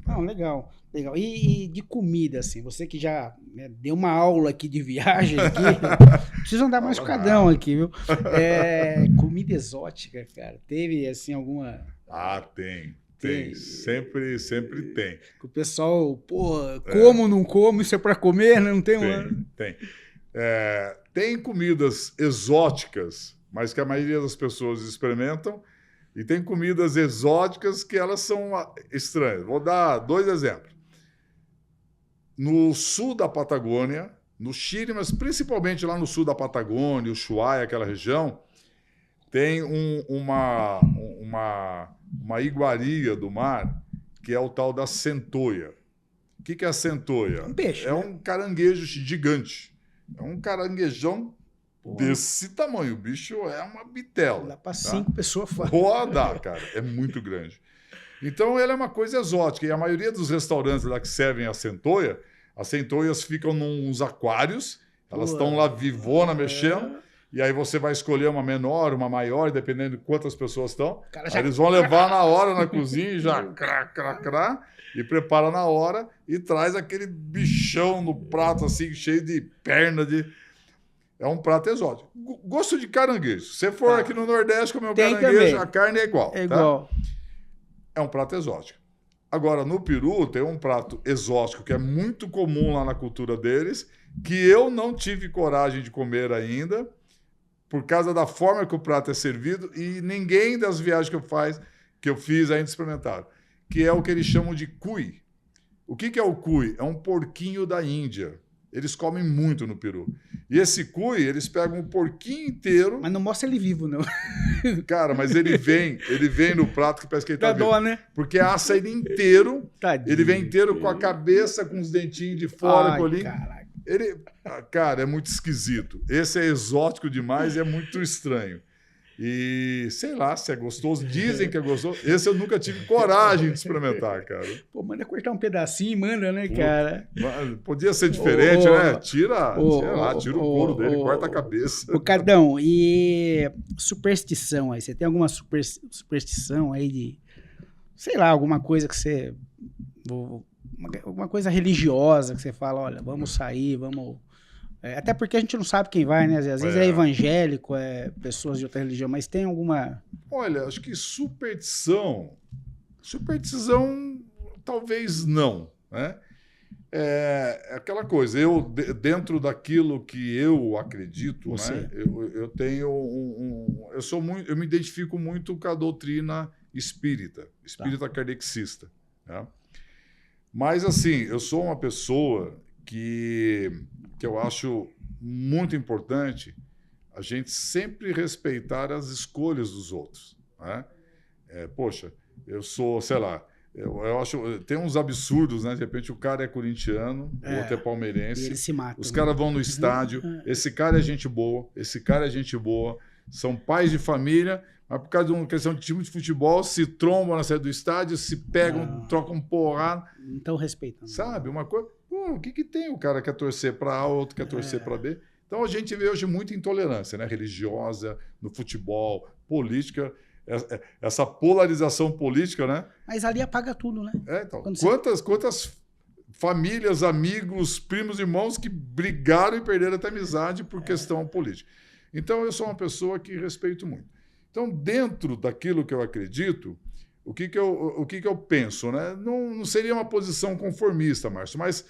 Não, legal. Legal. E de comida, assim, você que já deu uma aula aqui de viagem, aqui, precisa andar mais cadão aqui, viu? Comida exótica, cara. Teve, assim, alguma... Ah, tem. Sempre tem. O pessoal, como, não como, isso é para comer, não tem uma... Tem. Tem comidas exóticas, mas que a maioria das pessoas experimentam, e tem comidas exóticas que elas são estranhas. Vou dar 2 exemplos. No sul da Patagônia, no Chile, mas principalmente lá no sul da Patagônia, Ushuaia, aquela região, tem uma iguaria do mar, que é o tal da centoia. O que é a centoia? Um peixe. É um caranguejo gigante. É um caranguejão desse tamanho. O bicho é uma bitela. Dá para 5 pessoas fora. Dá, cara. É muito grande. Então, ela é uma coisa exótica. E a maioria dos restaurantes lá que servem as centoias ficam nos aquários. Elas estão lá vivona, mexendo. E aí você vai escolher uma menor, uma maior, dependendo de quantas pessoas estão. Aí eles vão levar na hora na cozinha e já e prepara na hora e traz aquele bichão no prato assim, cheio de perna de... É um prato exótico. Gosto de caranguejo. Se você for aqui no Nordeste comer um caranguejo, também. A carne é igual. É igual. É um prato exótico. Agora, no Peru, tem um prato exótico que é muito comum lá na cultura deles, que eu não tive coragem de comer ainda, por causa da forma que o prato é servido, e ninguém das viagens que eu fiz ainda experimentaram, que é o que eles chamam de cuy. O que é o cuy? É um porquinho da Índia. Eles comem muito no Peru. E esse cuy, eles pegam um porquinho inteiro... Mas não mostra ele vivo, não. Cara, mas ele vem no prato que parece que ele tá vivo. Né? Porque assa ele inteiro. Tadinho. Ele vem inteiro com a cabeça, com os dentinhos de fora, colinho. Caraca. Cara, é muito esquisito. Esse é exótico demais e é muito estranho. E sei lá se é gostoso. Dizem que é gostoso. Esse eu nunca tive coragem de experimentar, cara. Pô, manda cortar um pedacinho e manda, né, cara? Podia ser diferente, né? Tira o couro dele, corta a cabeça. Cardão, e superstição aí? Você tem alguma superstição aí de... Sei lá, alguma coisa que você... Alguma coisa religiosa que você fala, olha, vamos sair, vamos... até porque a gente não sabe quem vai, né? Às vezes é evangélico, pessoas de outra religião, mas tem alguma... Olha, acho que superstição talvez não, né? É aquela coisa, dentro daquilo que eu acredito, né? Eu tenho eu me identifico muito com a doutrina espírita kardecista, né? Mas, assim, eu sou uma pessoa que eu acho muito importante a gente sempre respeitar as escolhas dos outros, né? Poxa, eu sou, sei lá, eu acho... Tem uns absurdos, né? De repente o cara é corintiano, o outro é palmeirense. E ele se mata. Os caras vão no estádio, esse cara é gente boa, são pais de família... Mas por causa de uma questão de time de futebol, se trombam na saída do estádio, se pegam, trocam porrada. Não estão respeitando. Sabe? Uma coisa... Pô, o que tem? O cara quer torcer para A, o outro quer torcer para B. Então a gente vê hoje muita intolerância, né? Religiosa, no futebol, política, essa polarização política, né? Mas ali apaga tudo, né? Então, quantas famílias, amigos, primos, irmãos que brigaram e perderam até amizade por questão política. Então eu sou uma pessoa que respeito muito. Então, dentro daquilo que eu acredito, o que eu penso, né? Não seria uma posição conformista, Márcio, mas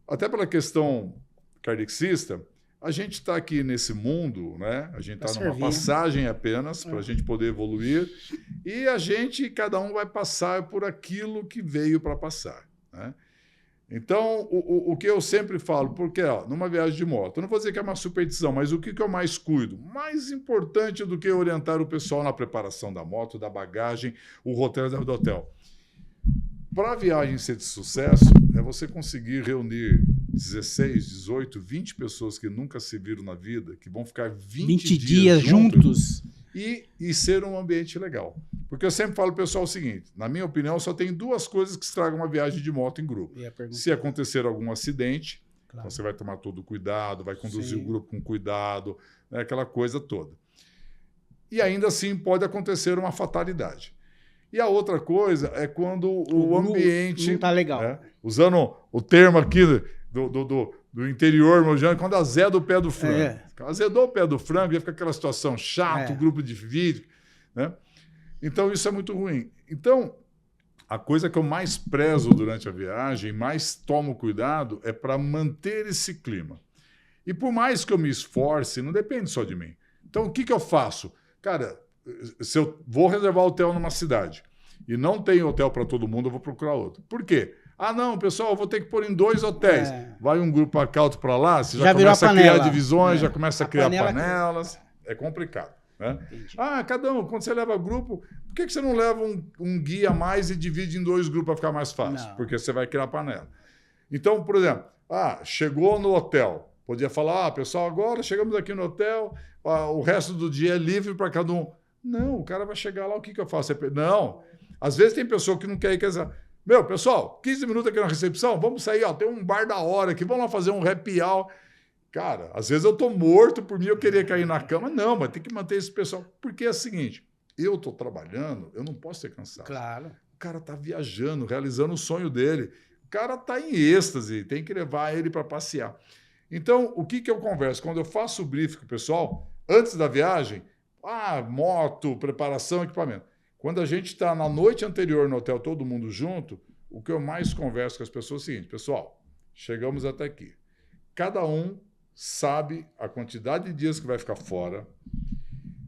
até pela questão kardecista, a gente está aqui nesse mundo, né? A gente está numa passagem apenas para a gente poder evoluir e cada um vai passar por aquilo que veio para passar, né? Então, o que eu sempre falo, porque numa viagem de moto, eu não vou dizer que é uma superstição, mas o que eu mais cuido? Mais importante do que orientar o pessoal na preparação da moto, da bagagem, o roteiro do hotel. Para a viagem ser de sucesso, é você conseguir reunir 16, 18, 20 pessoas que nunca se viram na vida, que vão ficar 20 dias juntos. E ser um ambiente legal. Porque eu sempre falo, pessoal, o seguinte, na minha opinião, só tem duas coisas que estragam uma viagem de moto em grupo. Se acontecer algum acidente, claro, você vai tomar todo o cuidado, vai conduzir o grupo com cuidado, né, aquela coisa toda. E ainda assim pode acontecer uma fatalidade. E a outra coisa é quando o ambiente... Não está legal. Né, usando o termo aqui do interior, meu Jean, quando azeda o pé do frango. Azedou o pé do frango, ia ficar aquela situação chata, grupo de vídeo. Né? Então, isso é muito ruim. Então, a coisa que eu mais prezo durante a viagem, mais tomo cuidado, é para manter esse clima. E por mais que eu me esforce, não depende só de mim. Então, o que eu faço? Cara, se eu vou reservar hotel numa cidade e não tem hotel para todo mundo, eu vou procurar outro. Por quê? Ah, não, pessoal, eu vou ter que pôr em 2 hotéis. Vai um grupo para cá, outro para lá, você já começa a criar divisões, já começa a criar panelas. É complicado. Né? Ah, cada um, quando você leva grupo, por que você não leva um guia a mais e divide em 2 grupos para ficar mais fácil? Não. Porque você vai criar panela. Então, por exemplo, chegou no hotel, podia falar, pessoal, agora chegamos aqui no hotel, o resto do dia é livre para cada um. Não, o cara vai chegar lá, o que eu faço? Não, às vezes tem pessoa que não quer ir, quer dizer, meu, pessoal, 15 minutos aqui na recepção, vamos sair, tem um bar da hora aqui, vamos lá fazer um happy hour. Cara, às vezes eu tô morto, por mim eu queria cair na cama. Não, mas tem que manter esse pessoal. Porque é o seguinte, eu tô trabalhando, eu não posso ser cansado. Claro. O cara tá viajando, realizando o sonho dele. O cara tá em êxtase, tem que levar ele para passear. Então, o que eu converso? Quando eu faço o briefing com o pessoal, antes da viagem, moto, preparação, equipamento. Quando a gente está na noite anterior no hotel, todo mundo junto, o que eu mais converso com as pessoas é o seguinte, pessoal, chegamos até aqui. Cada um sabe a quantidade de dias que vai ficar fora,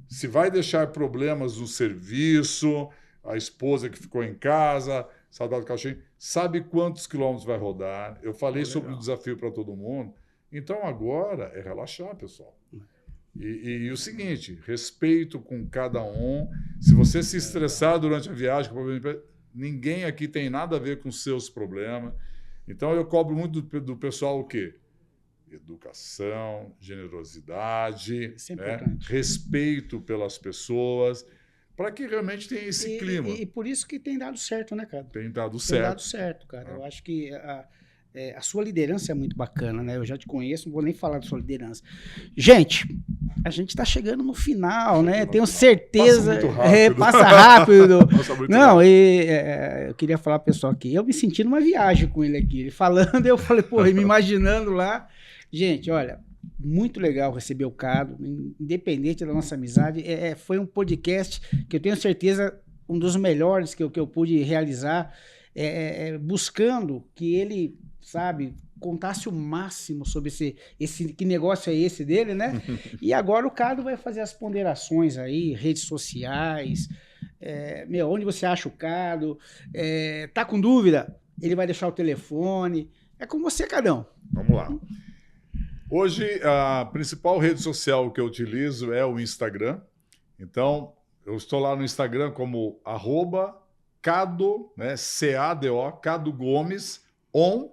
se vai deixar problemas no serviço, a esposa que ficou em casa, saudade do cachorro, sabe quantos quilômetros vai rodar. Eu falei sobre o desafio para todo mundo. Então, agora é relaxar, pessoal. E o seguinte, respeito com cada um. Se você se estressar durante a viagem, ninguém aqui tem nada a ver com seus problemas. Então, eu cobro muito do pessoal o quê? Educação, generosidade, respeito pelas pessoas, para que realmente tenha esse clima. E por isso que tem dado certo, né, cara? Tem dado certo, cara. Eu acho que a sua liderança é muito bacana, né? Eu já te conheço, não vou nem falar da sua liderança. Gente, a gente está chegando no final, né? Tenho certeza. Passa rápido. Passa muito rápido. Eu queria falar pro pessoal aqui. Eu me senti numa viagem com ele aqui. Ele falando, eu falei, me imaginando lá. Gente, olha, muito legal receber o Cado, independente da nossa amizade. Foi um podcast que eu tenho certeza um dos melhores que eu pude realizar, buscando que ele, sabe, contasse o máximo sobre que negócio é esse dele, né? E agora o Cado vai fazer as ponderações aí, redes sociais, onde você acha o Cado, tá com dúvida? Ele vai deixar o telefone. É com você, Cadão. Vamos lá. Hoje, a principal rede social que eu utilizo é o Instagram. Então, eu estou lá no Instagram como @Cado, né, C-A-D-O, Cado Gomes, on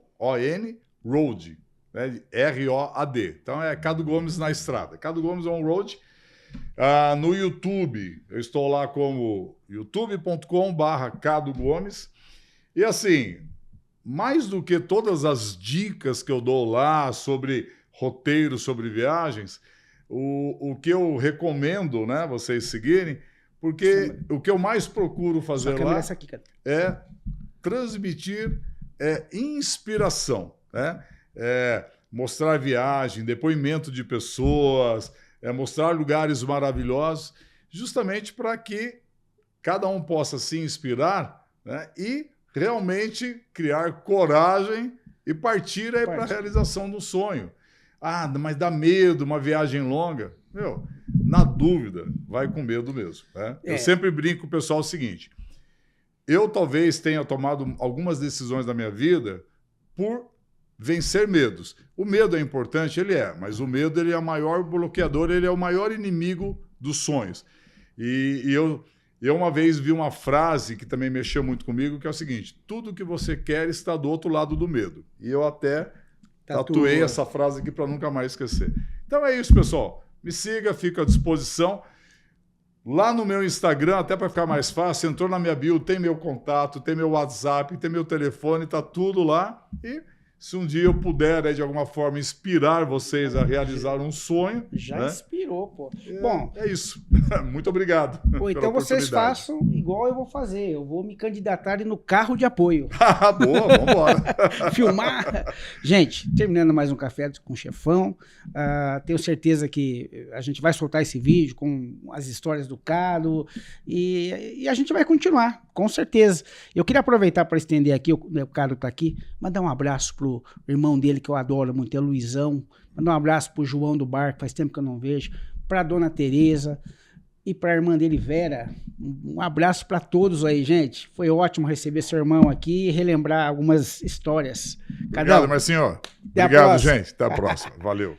road, né, R-O-A-D. Então, é Cado Gomes na estrada. Cado Gomes on road. No YouTube, eu estou lá como youtube.com/Cado Gomes. E assim, mais do que todas as dicas que eu dou lá sobre roteiros, sobre viagens, o que eu recomendo, né, vocês seguirem, porque o que eu mais procuro fazer lá aqui, é transmitir inspiração, né? Mostrar viagem, depoimento de pessoas, mostrar lugares maravilhosos, justamente para que cada um possa se inspirar, né, e realmente criar coragem e partir aí para a realização do sonho. Mas dá medo, uma viagem longa. Meu, na dúvida, vai com medo mesmo. Né? Eu sempre brinco com o pessoal o seguinte, eu talvez tenha tomado algumas decisões na minha vida por vencer medos. O medo é importante, mas o medo ele é o maior bloqueador, ele é o maior inimigo dos sonhos. E eu uma vez vi uma frase que também mexeu muito comigo, que é o seguinte, tudo que você quer está do outro lado do medo. E eu até Tatuei essa frase aqui para nunca mais esquecer. Então é isso, pessoal. Me siga, fico à disposição. Lá no meu Instagram, até para ficar mais fácil, entrou na minha bio, tem meu contato, tem meu WhatsApp, tem meu telefone, tá tudo lá. E se um dia eu puder, né, de alguma forma, inspirar vocês a realizar um sonho... Já né? inspirou, pô. Bom, é isso. Muito obrigado. Pô, então vocês façam igual eu vou fazer. Eu vou me candidatar no carro de apoio. Boa, vamos embora. Filmar. Gente, terminando mais um Café com o Chefão. Tenho certeza que a gente vai soltar esse vídeo com as histórias do Cado e a gente vai continuar, com certeza. Eu queria aproveitar para estender aqui, o Cado está aqui, mandar um abraço pro irmão dele, que eu adoro muito, é o Luizão. Mandar um abraço pro João do Bar, que faz tempo que eu não vejo, pra dona Tereza e pra irmã dele, Vera. Um abraço para todos aí, gente. Foi ótimo receber seu irmão aqui e relembrar algumas histórias. Obrigado, Marcinho. Obrigado, gente. Até a próxima. Valeu.